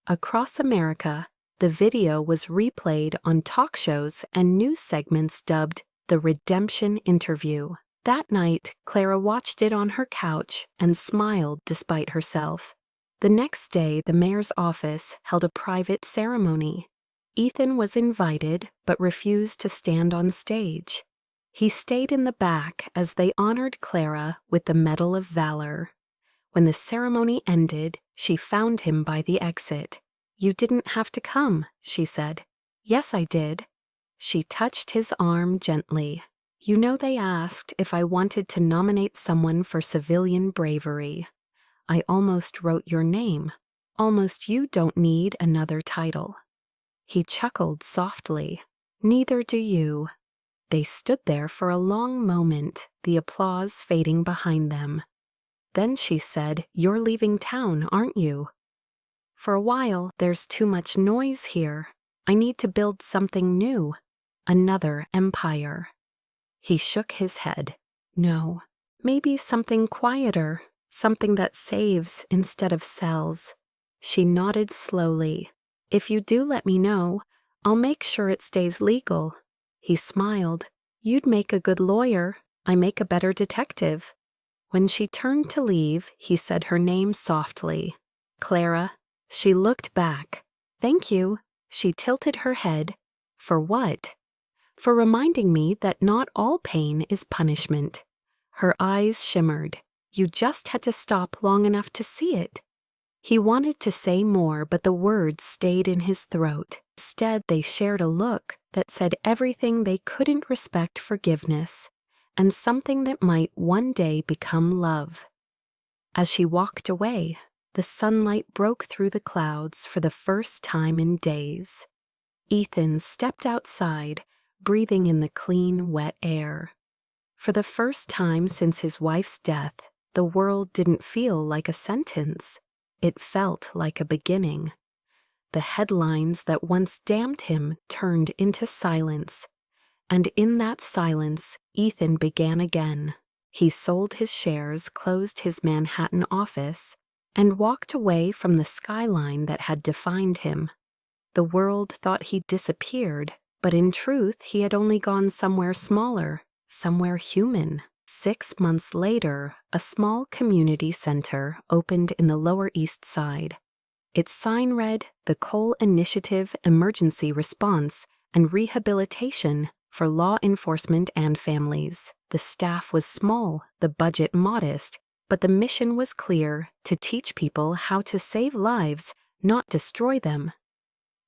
Across America, the video was replayed on talk shows and news segments dubbed The Redemption Interview. That night, Clara watched it on her couch and smiled despite herself. The next day, the mayor's office held a private ceremony. Ethan was invited but refused to stand on stage. He stayed in the back as they honored Clara with the Medal of Valor. When the ceremony ended, she found him by the exit. You didn't have to come, she said. Yes, I did. She touched his arm gently. You know they asked if I wanted to nominate someone for civilian bravery. I almost wrote your name. Almost you don't need another title. He chuckled softly. Neither do you. They stood there for a long moment, the applause fading behind them. Then she said, You're leaving town, aren't you? For a while, there's too much noise here. I need to build something new. Another empire. He shook his head. No, maybe something quieter, something that saves instead of sells. She nodded slowly. If you do let me know, I'll make sure it stays legal. He smiled. You'd make a good lawyer. I make a better detective. When she turned to leave, he said her name softly. Clara. She looked back. Thank you. She tilted her head. For what? For reminding me that not all pain is punishment. Her eyes shimmered. You just had to stop long enough to see it. He wanted to say more, but the words stayed in his throat. Instead, they shared a look that said everything they couldn't respect: forgiveness, and something that might one day become love. As she walked away, the sunlight broke through the clouds for the first time in days. Ethan stepped outside, breathing in the clean, wet air. For the first time since his wife's death, the world didn't feel like a sentence. It felt like a beginning. The headlines that once damned him turned into silence. And in that silence, Ethan began again. He sold his shares, closed his Manhattan office, and walked away from the skyline that had defined him. The world thought he'd disappeared, but in truth he had only gone somewhere smaller, somewhere human. 6 months later, a small community center opened in the Lower East Side. Its sign read, "The Cole Initiative Emergency Response and Rehabilitation for Law Enforcement and Families." The staff was small, the budget modest, but the mission was clear: to teach people how to save lives, not destroy them.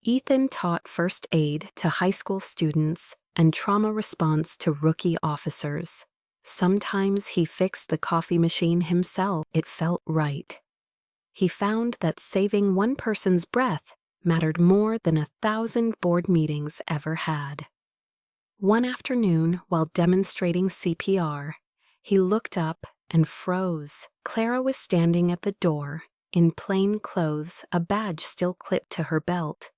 Ethan taught first aid to high school students and trauma response to rookie officers. Sometimes he fixed the coffee machine himself. It felt right. He found that saving one person's breath mattered more than 1,000 board meetings ever had. One afternoon, while demonstrating CPR, he looked up and froze. Clara was standing at the door, in plain clothes, a badge still clipped to her belt.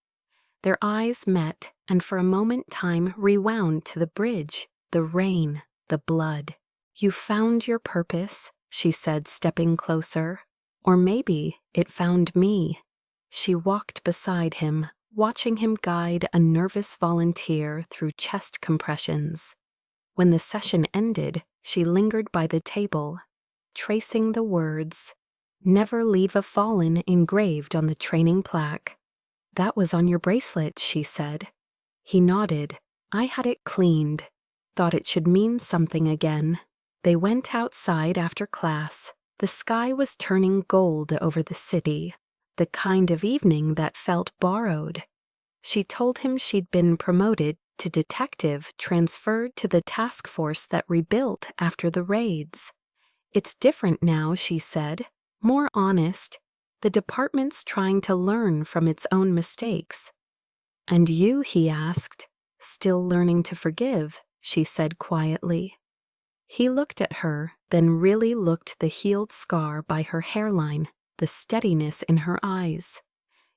Their eyes met, and for a moment time rewound to the bridge, the rain, the blood. "You found your purpose," she said, stepping closer. "Or maybe it found me." She walked beside him, watching him guide a nervous volunteer through chest compressions. When the session ended, she lingered by the table, tracing the words, "Never leave a fallen," engraved on the training plaque. "That was on your bracelet," she said. He nodded. "I had it cleaned. Thought it should mean something again." They went outside after class. The sky was turning gold over the city, the kind of evening that felt borrowed. She told him she'd been promoted to detective, transferred to the task force that rebuilt after the raids. "It's different now," she said, "more honest. The department's trying to learn from its own mistakes." "And you?" he asked. "Still learning to forgive," she said quietly. He looked at her, then really looked the healed scar by her hairline, the steadiness in her eyes.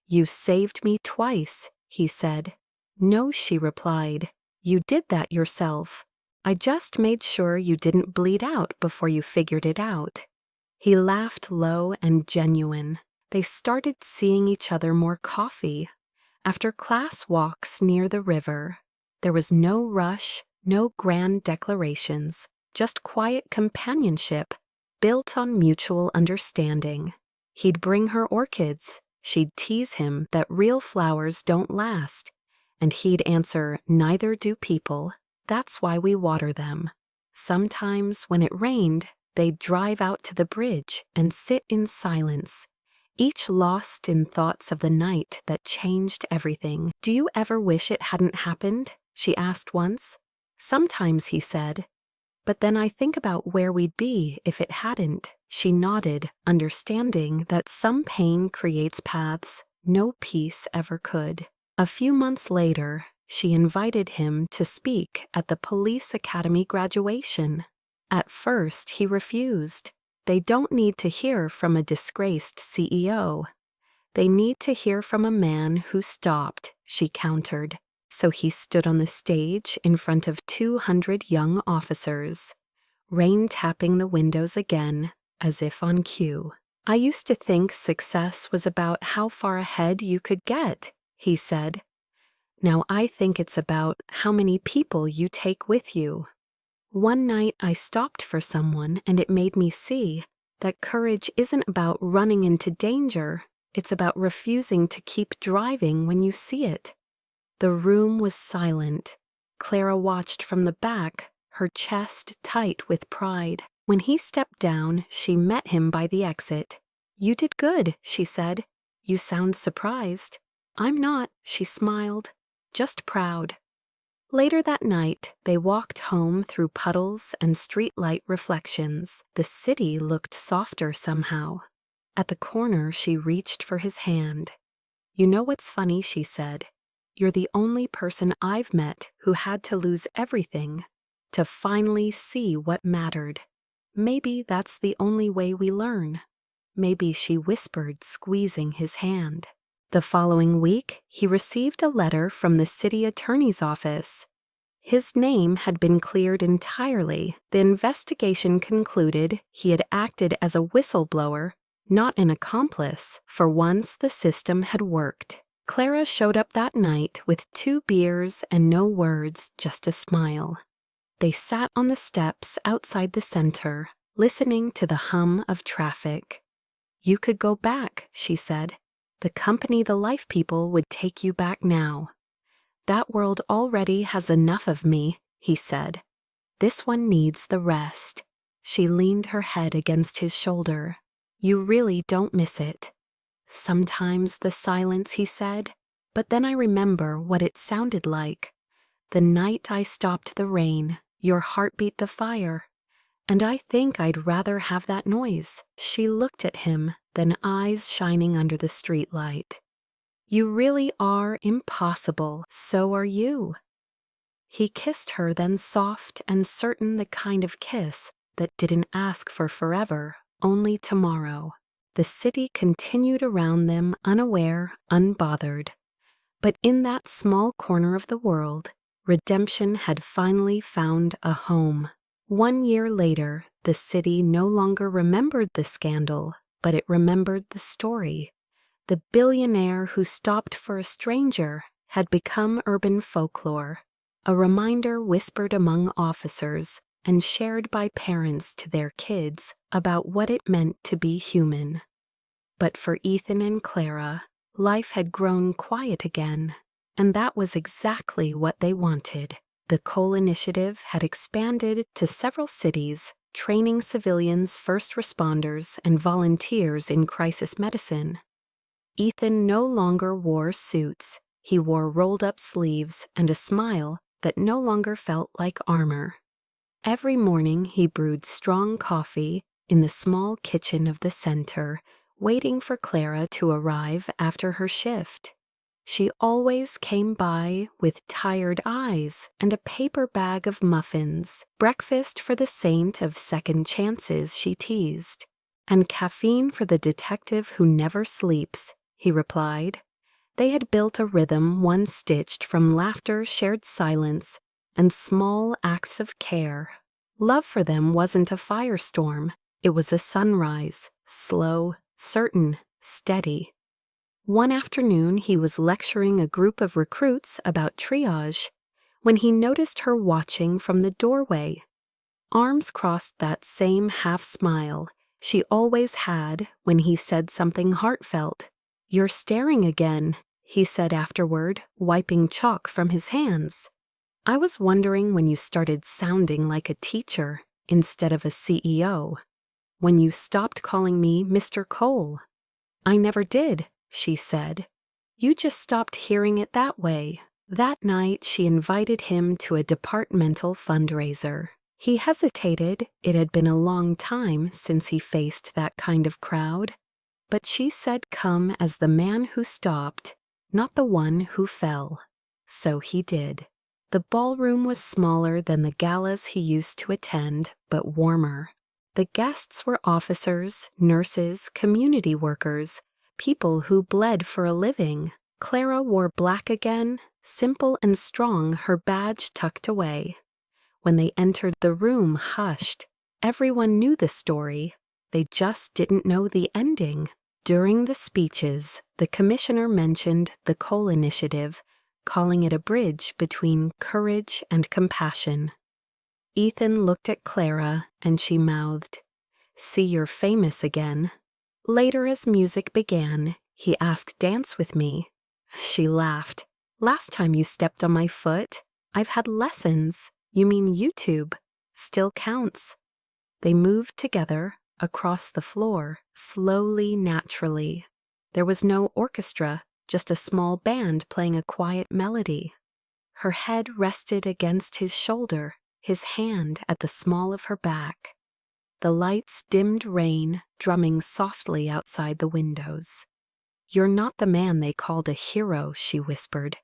"You saved me twice," he said. "No," she replied. "You did that yourself. I just made sure you didn't bleed out before you figured it out." He laughed low and genuine. They started seeing each other more coffee. After class walks near the river, there was no rush, no grand declarations, just quiet companionship built on mutual understanding. He'd bring her orchids. She'd tease him that real flowers don't last. And he'd answer, "Neither do people. That's why we water them." Sometimes, when it rained, they'd drive out to the bridge and sit in silence, each lost in thoughts of the night that changed everything. "Do you ever wish it hadn't happened?" she asked once. "Sometimes," he said. "But then I think about where we'd be if it hadn't." She nodded, understanding that some pain creates paths no peace ever could. A few months later, she invited him to speak at the police academy graduation. At first, he refused. They don't need to hear from a disgraced CEO. They need to hear from a man who stopped, she countered. So he stood on the stage in front of 200 young officers, rain tapping the windows again, as if on cue. "I used to think success was about how far ahead you could get," he said. "Now I think it's about how many people you take with you." One night I stopped for someone and it made me see that courage isn't about running into danger, it's about refusing to keep driving when you see it. The room was silent. Clara watched from the back, her chest tight with pride. When he stepped down, she met him by the exit. "You did good," she said. "You sound surprised." "I'm not," she smiled. "Just proud." Later that night, they walked home through puddles and streetlight reflections. The city looked softer somehow. At the corner, she reached for his hand. "You know what's funny," she said. "You're the only person I've met who had to lose everything to finally see what mattered. Maybe that's the only way we learn." maybe, she whispered, squeezing his hand. The following week, he received a letter from the city attorney's office. His name had been cleared entirely. The investigation concluded he had acted as a whistleblower, not an accomplice. For once, the system had worked. Clara showed up that night with 2 beers and no words, just a smile. They sat on the steps outside the center, listening to the hum of traffic. "You could go back," she said. "The company the life people would take you back now." "That world already has enough of me," he said. "This one needs the rest." She leaned her head against his shoulder. "You really don't miss it." "Sometimes the silence," he said, "but then I remember what it sounded like. The night I stopped the rain, your heartbeat the fire. And I think I'd rather have that noise." She looked at him, then eyes shining under the streetlight. "You really are impossible. So are you." He kissed her, then soft and certain, the kind of kiss that didn't ask for forever, only tomorrow. The city continued around them, unaware, unbothered. But in that small corner of the world, redemption had finally found a home. 1 year later, the city no longer remembered the scandal, but it remembered the story. The billionaire who stopped for a stranger had become urban folklore, a reminder whispered among officers and shared by parents to their kids about what it meant to be human. But for Ethan and Clara, life had grown quiet again, and that was exactly what they wanted. The Coal Initiative had expanded to several cities, training civilians, first responders, and volunteers in crisis medicine. Ethan no longer wore suits. He wore rolled-up sleeves and a smile that no longer felt like armor. Every morning he brewed strong coffee in the small kitchen of the center, waiting for Clara to arrive after her shift. She always came by with tired eyes and a paper bag of muffins, breakfast for the saint of second chances, she teased. "And caffeine for the detective who never sleeps," he replied. They had built a rhythm, one stitched from laughter, shared silence, and small acts of care. Love for them wasn't a firestorm. It was a sunrise, slow, certain, steady. One afternoon, he was lecturing a group of recruits about triage when he noticed her watching from the doorway. Arms crossed, that same half-smile she always had when he said something heartfelt. "You're staring again," he said afterward, wiping chalk from his hands. "I was wondering when you started sounding like a teacher instead of a CEO. When you stopped calling me Mr. Cole." "I never did," she said. "You just stopped hearing it that way." That night, she invited him to a departmental fundraiser. He hesitated. It had been a long time since he faced that kind of crowd. But she said come as the man who stopped, not the one who fell. So he did. The ballroom was smaller than the galas he used to attend, but warmer. The guests were officers, nurses, community workers, people who bled for a living. Clara wore black again, simple and strong, her badge tucked away. When they entered the room, hushed. Everyone knew the story. They just didn't know the ending. During the speeches, the commissioner mentioned the Coal Initiative, calling it a bridge between courage and compassion. Ethan looked at Clara, and she mouthed, "See, you're famous again." Later, as music began, he asked, "Dance with me?" She laughed. "Last time you stepped on my foot, I've had lessons." "You mean YouTube? Still counts." They moved together across the floor, slowly, naturally. There was no orchestra, just a small band playing a quiet melody. Her head rested against his shoulder, his hand at the small of her back. The lights dimmed, rain drumming softly outside the windows. "You're not the man they called a hero," she whispered.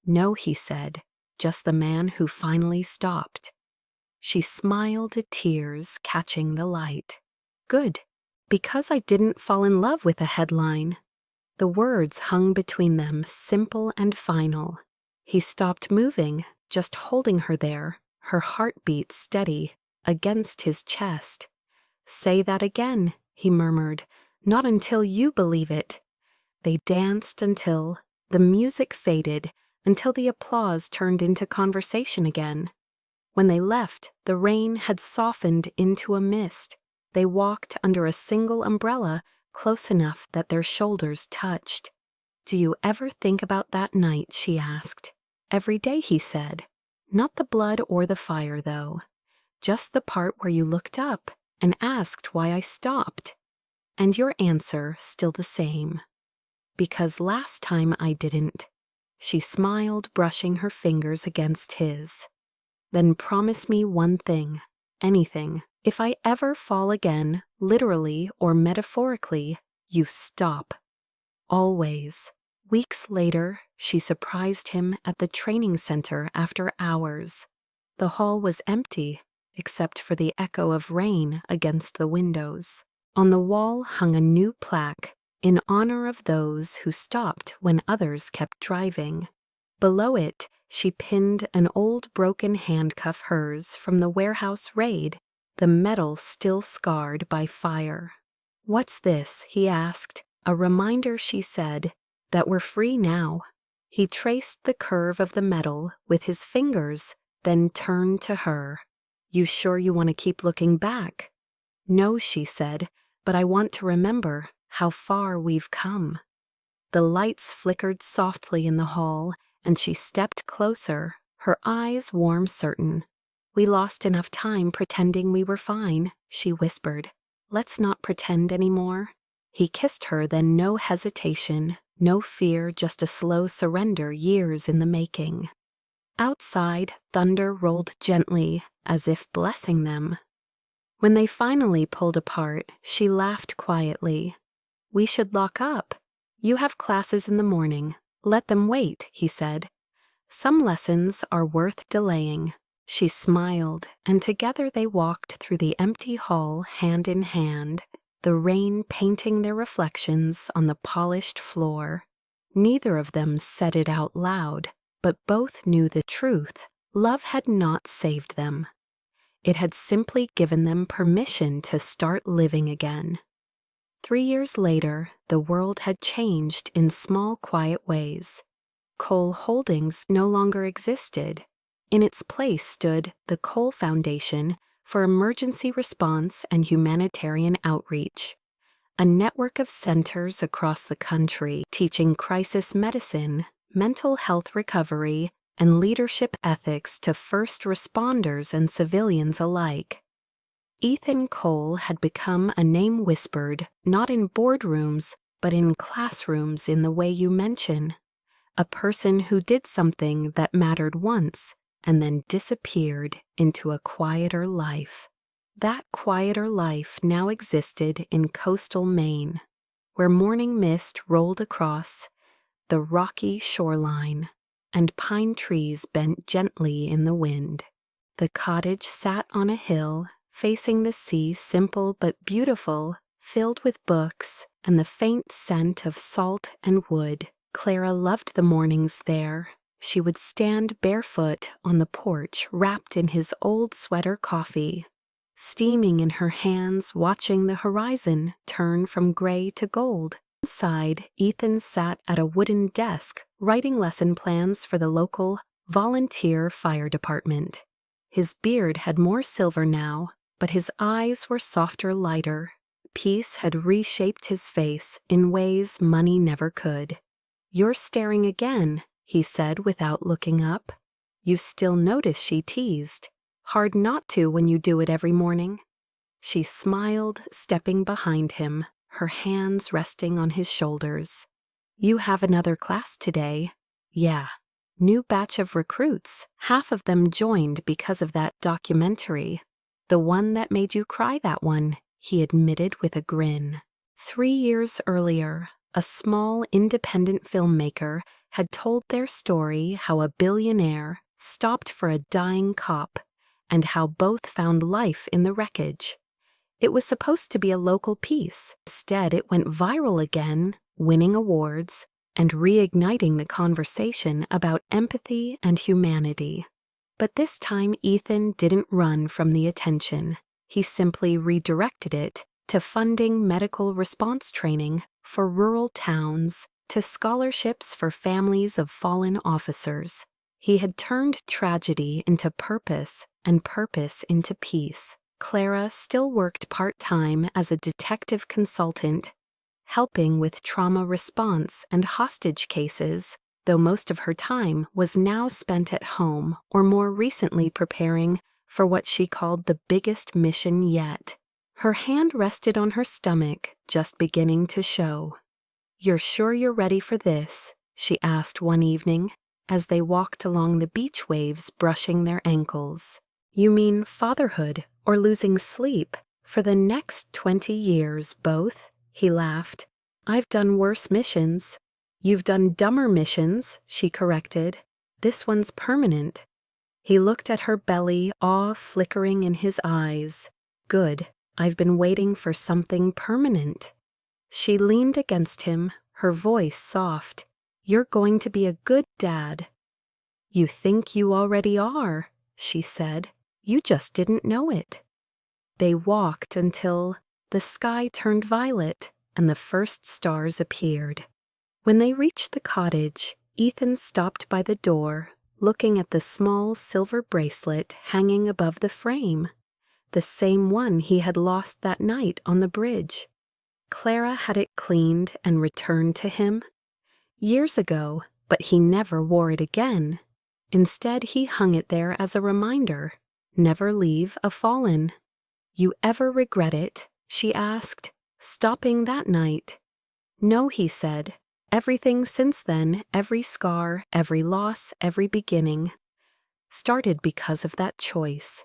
"No," he said, "just the man who finally stopped." She smiled at tears, catching the light. "Good, Because I didn't fall in love with a headline. The words hung between them, simple and final. He stopped moving, just holding her there, her heartbeat steady, against his chest. "Say that again," he murmured. "Not until you believe it." They danced until the music faded, until the applause turned into conversation again. When they left, the rain had softened into a mist. They walked under a single umbrella, close enough that their shoulders touched. "Do you ever think about that night?" she asked. "Every day," he said. "Not the blood or the fire, though. Just the part where you looked up and asked why I stopped. And your answer still the same. Because last time I didn't." She smiled, brushing her fingers against his. "Then promise me one thing, anything. If I ever fall again, literally or metaphorically, you stop. Always." Weeks later, she surprised him at the training center after hours. The hall was empty, except for the echo of rain against the windows. On the wall hung a new plaque, in honor of those who stopped when others kept driving. Below it, she pinned an old broken handcuff, hers from the warehouse raid, the metal still scarred by fire. "What's this?" he asked. "A reminder," she said, "that we're free now." He traced the curve of the metal with his fingers, then turned to her. "You sure you want to keep looking back?" "No," she said, "but I want to remember how far we've come." The lights flickered softly in the hall, and she stepped closer, her eyes warm, certain. "We lost enough time pretending we were fine," she whispered. "Let's not pretend anymore." He kissed her, then no hesitation, no fear, just a slow surrender, years in the making. Outside, thunder rolled gently, as if blessing them. When they finally pulled apart, she laughed quietly. "We should lock up. You have classes in the morning. Let them wait," he said. "Some lessons are worth delaying." She smiled, and together they walked through the empty hall, hand in hand, the rain painting their reflections on the polished floor. Neither of them said it out loud, but both knew the truth. Love had not saved them. It had simply given them permission to start living again. 3 years later, the world had changed in small, quiet ways. Cole Holdings no longer existed. In its place stood the Cole Foundation for Emergency Response and Humanitarian Outreach, a network of centers across the country teaching crisis medicine, mental health recovery, and leadership ethics to first responders and civilians alike. Ethan Cole had become a name whispered, not in boardrooms, but in classrooms in the way you mention. A person who did something that mattered once and then disappeared into a quieter life. That quieter life now existed in coastal Maine, where morning mist rolled across the rocky shoreline, and pine trees bent gently in the wind. The cottage sat on a hill, facing the sea, simple but beautiful, filled with books and the faint scent of salt and wood. Clara loved the mornings there. She would stand barefoot on the porch, wrapped in his old sweater, coffee steaming in her hands, watching the horizon turn from gray to gold. Inside, Ethan sat at a wooden desk, writing lesson plans for the local volunteer fire department. His beard had more silver now, but his eyes were softer, lighter. Peace had reshaped his face in ways money never could. "You're staring again," he said without looking up. "You still notice," she teased. "Hard not to when you do it every morning." She smiled, stepping behind him, her hands resting on his shoulders. "You have another class today." "Yeah. New batch of recruits. Half of them joined because of that documentary. The one that made you cry, that one," he admitted with a grin. 3 years earlier, a small independent filmmaker had told their story, how a billionaire stopped for a dying cop, and how both found life in the wreckage. It was supposed to be a local piece. Instead, it went viral again, winning awards and reigniting the conversation about empathy and humanity. But this time, Ethan didn't run from the attention. He simply redirected it to funding medical response training for rural towns, to scholarships for families of fallen officers. He had turned tragedy into purpose and purpose into peace. Clara still worked part-time as a detective consultant, helping with trauma response and hostage cases, though most of her time was now spent at home or more recently preparing for what she called the biggest mission yet. Her hand rested on her stomach, just beginning to show. "You're sure you're ready for this?" she asked one evening, as they walked along the beach waves brushing their ankles. "You mean fatherhood or losing sleep for the next 20 years, both?" He laughed. "I've done worse missions." "You've done dumber missions," she corrected. "This one's permanent." He looked at her belly, awe flickering in his eyes. "Good. I've been waiting for something permanent." She leaned against him, her voice soft. "You're going to be a good dad." "You think you already are," she said. "You just didn't know it." They walked until the sky turned violet and the first stars appeared. When they reached the cottage, Ethan stopped by the door, looking at the small silver bracelet hanging above the frame, the same one he had lost that night on the bridge. Clara had it cleaned and returned to him years ago, but he never wore it again. Instead, he hung it there as a reminder. Never leave a fallen. "You ever regret it?" she asked, stopping that night. "No," he said. "Everything since then, every scar, every loss, every beginning, started because of that choice."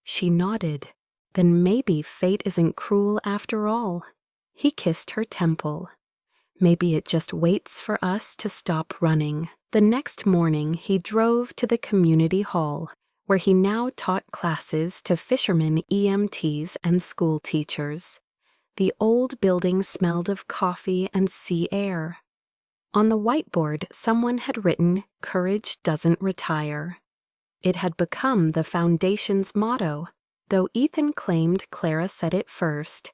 She nodded. "Then maybe fate isn't cruel after all." He kissed her temple. "Maybe it just waits for us to stop running." The next morning, he drove to the community hall, where he now taught classes to fishermen, EMTs, and school teachers. The old building smelled of coffee and sea air. On the whiteboard, someone had written, "Courage doesn't retire." It had become the foundation's motto, though Ethan claimed Clara said it first.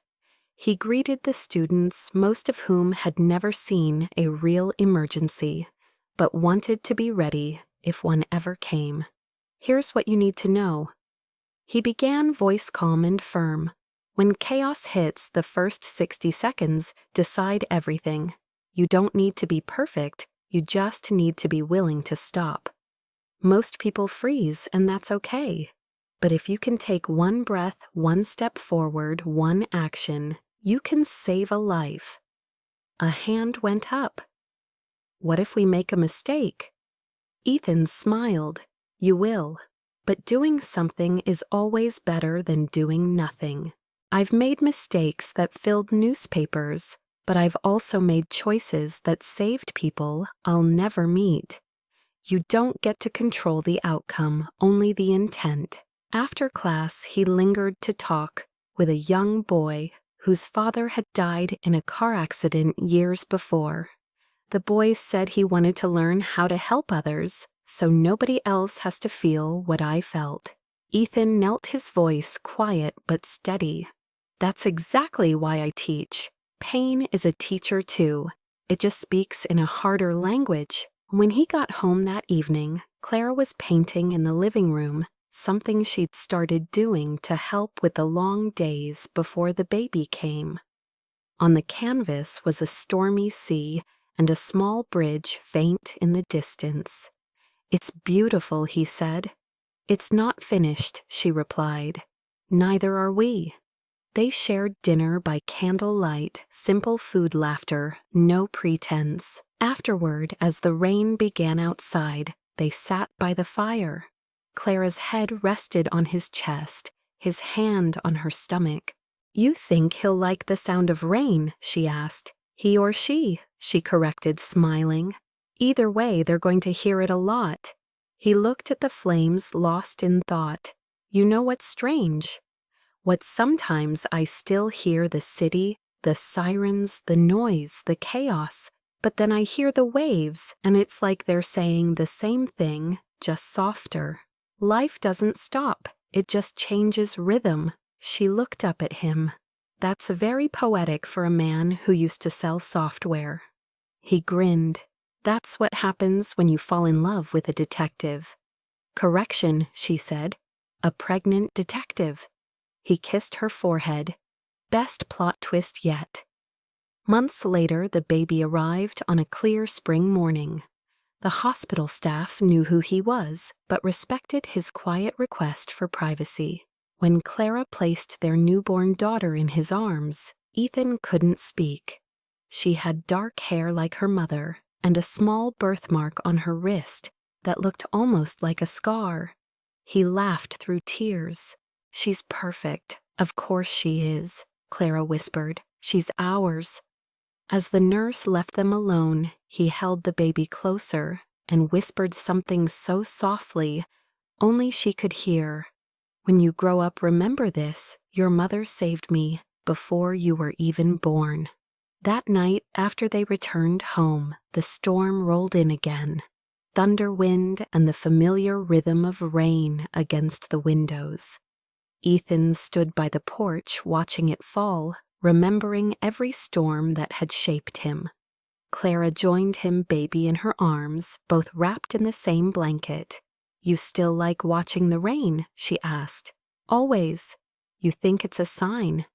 He greeted the students, most of whom had never seen a real emergency, but wanted to be ready if one ever came. "Here's what you need to know." He began, voice calm and firm. "When chaos hits, the first 60 seconds decide everything. You don't need to be perfect, you just need to be willing to stop. Most people freeze, and that's okay. But if you can take one breath, one step forward, one action, you can save a life." A hand went up. "What if we make a mistake?" Ethan smiled. "You will. But doing something is always better than doing nothing. I've made mistakes that filled newspapers, but I've also made choices that saved people I'll never meet. You don't get to control the outcome, only the intent." After class, he lingered to talk with a young boy whose father had died in a car accident years before. The boy said he wanted to learn how to help others, so nobody else has to feel what I felt. Ethan knelt, his voice quiet but steady. "That's exactly why I teach. Pain is a teacher too. It just speaks in a harder language." When he got home that evening, Clara was painting in the living room, something she'd started doing to help with the long days before the baby came. On the canvas was a stormy sea and a small bridge faint in the distance. "It's beautiful," he said. "It's not finished," she replied. "Neither are we." They shared dinner by candlelight, simple food, laughter, no pretense. Afterward, as the rain began outside, they sat by the fire. Clara's head rested on his chest, his hand on her stomach. "You think he'll like the sound of rain?" she asked. "He or she," she corrected, smiling. "Either way, they're going to hear it a lot." He looked at the flames, lost in thought. "You know what's strange? What sometimes I still hear the city, the sirens, the noise, the chaos, but then I hear the waves and it's like they're saying the same thing, just softer. Life doesn't stop, it just changes rhythm. She looked up at him. That's very poetic for a man who used to sell software. He grinned. That's what happens when you fall in love with a detective. Correction, she said. A pregnant detective. He kissed her forehead. Best plot twist yet. Months later, the baby arrived on a clear spring morning. The hospital staff knew who he was, but respected his quiet request for privacy. When Clara placed their newborn daughter in his arms, Ethan couldn't speak. She had dark hair like her mother, and a small birthmark on her wrist that looked almost like a scar. He laughed through tears. "She's perfect. Of course she is," Clara whispered. "She's ours." As the nurse left them alone, he held the baby closer and whispered something so softly, only she could hear. "When you grow up, remember this. Your mother saved me before you were even born." That night, after they returned home, the storm rolled in again. Thunder, wind, and the familiar rhythm of rain against the windows. Ethan stood by the porch watching it fall, remembering every storm that had shaped him. Clara joined him, baby in her arms, both wrapped in the same blanket. "You still like watching the rain?" she asked. "Always. You think it's a sign?"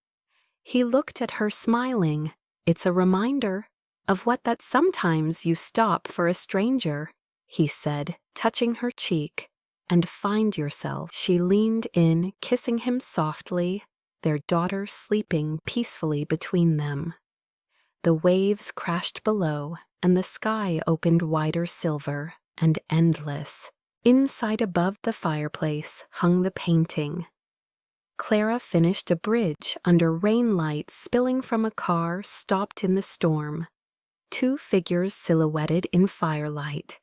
He looked at her, smiling. "It's a reminder of that sometimes you stop for a stranger," he said, touching her cheek. "And find yourself." She leaned in, kissing him softly, their daughter sleeping peacefully between them. The waves crashed below, and the sky opened wider silver and endless. Inside, above the fireplace, hung the painting. Clara finished a bridge under rain lights spilling from a car stopped in the storm. Two figures silhouetted in firelight.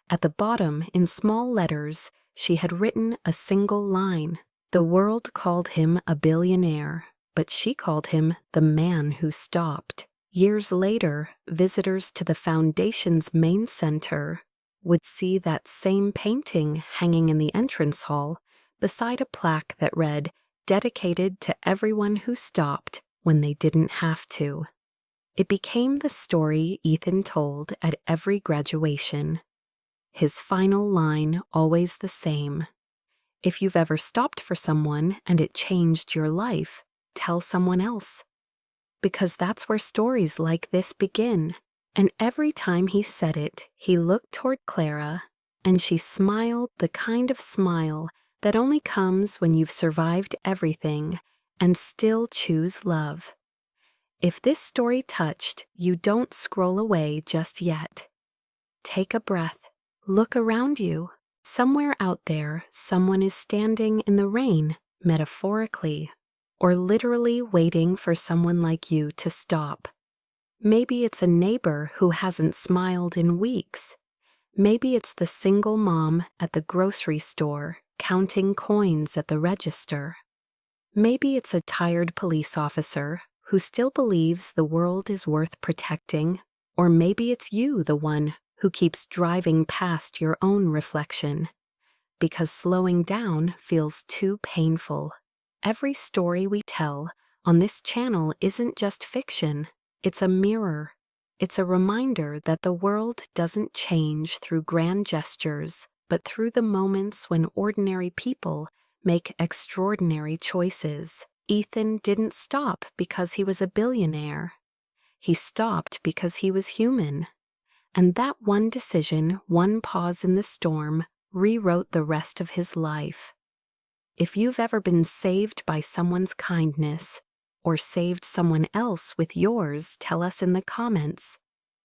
At the bottom, in small letters, she had written a single line. The world called him a billionaire, but she called him the man who stopped. Years later, visitors to the foundation's main center would see that same painting hanging in the entrance hall beside a plaque that read, "Dedicated to everyone who stopped when they didn't have to." It became the story Ethan told at every graduation. His final line always the same. If you've ever stopped for someone and it changed your life, tell someone else. Because that's where stories like this begin. And every time he said it, he looked toward Clara, and she smiled the kind of smile that only comes when you've survived everything and still choose love. If this story touched you, don't scroll away just yet. Take a breath. Look around you. Somewhere out there, someone is standing in the rain, metaphorically, or literally waiting for someone like you to stop. Maybe it's a neighbor who hasn't smiled in weeks. Maybe it's the single mom at the grocery store, counting coins at the register. Maybe it's a tired police officer who still believes the world is worth protecting, or maybe it's you, the one who keeps driving past your own reflection, because slowing down feels too painful. Every story we tell on this channel isn't just fiction, it's a mirror. It's a reminder that the world doesn't change through grand gestures, but through the moments when ordinary people make extraordinary choices. Ethan didn't stop because he was a billionaire. He stopped because he was human. And that one decision, one pause in the storm, rewrote the rest of his life. If you've ever been saved by someone's kindness, or saved someone else with yours, tell us in the comments.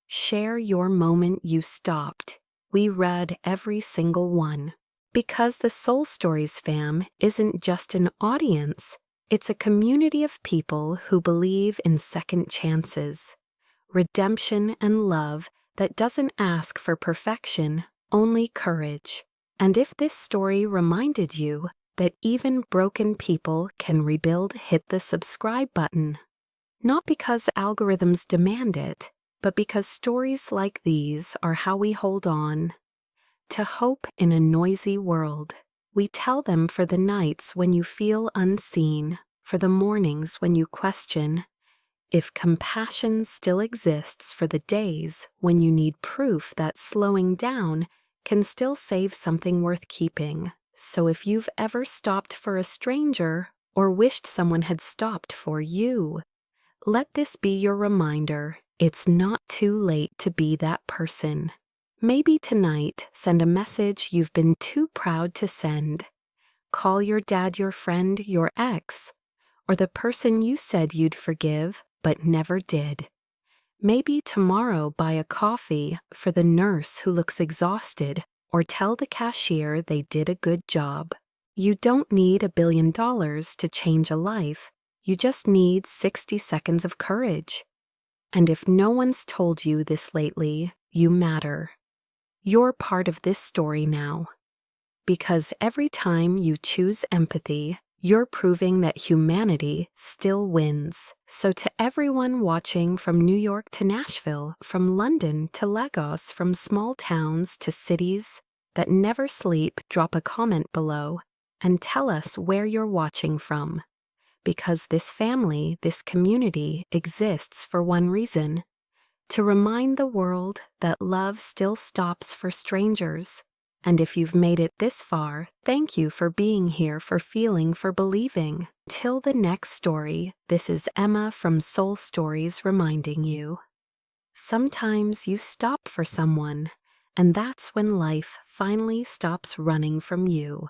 Share your moment you stopped. We read every single one. Because the Soul Stories fam isn't just an audience, it's a community of people who believe in second chances, redemption, and love that doesn't ask for perfection, only courage. And if this story reminded you that even broken people can rebuild, hit the subscribe button. Not because algorithms demand it, but because stories like these are how we hold on to hope in a noisy world. We tell them for the nights when you feel unseen, for the mornings when you question if compassion still exists, for the days when you need proof that slowing down can still save something worth keeping. So if you've ever stopped for a stranger or wished someone had stopped for you, let this be your reminder. It's not too late to be that person. Maybe tonight, send a message you've been too proud to send. Call your dad, your friend, your ex, or the person you said you'd forgive but never did. Maybe tomorrow buy a coffee for the nurse who looks exhausted, or tell the cashier they did a good job. You don't need $1 billion to change a life. You just need 60 seconds of courage. And if no one's told you this lately, you matter. You're part of this story now. Because every time you choose empathy, you're proving that humanity still wins. So to everyone watching from New York to Nashville, from London to Lagos, from small towns to cities that never sleep, drop a comment below and tell us where you're watching from. Because this family, this community exists for one reason: to remind the world that love still stops for strangers. And if you've made it this far, thank you for being here, for feeling, for believing. Till the next story, this is Emma from Soul Stories reminding you. Sometimes you stop for someone, and that's when life finally stops running from you.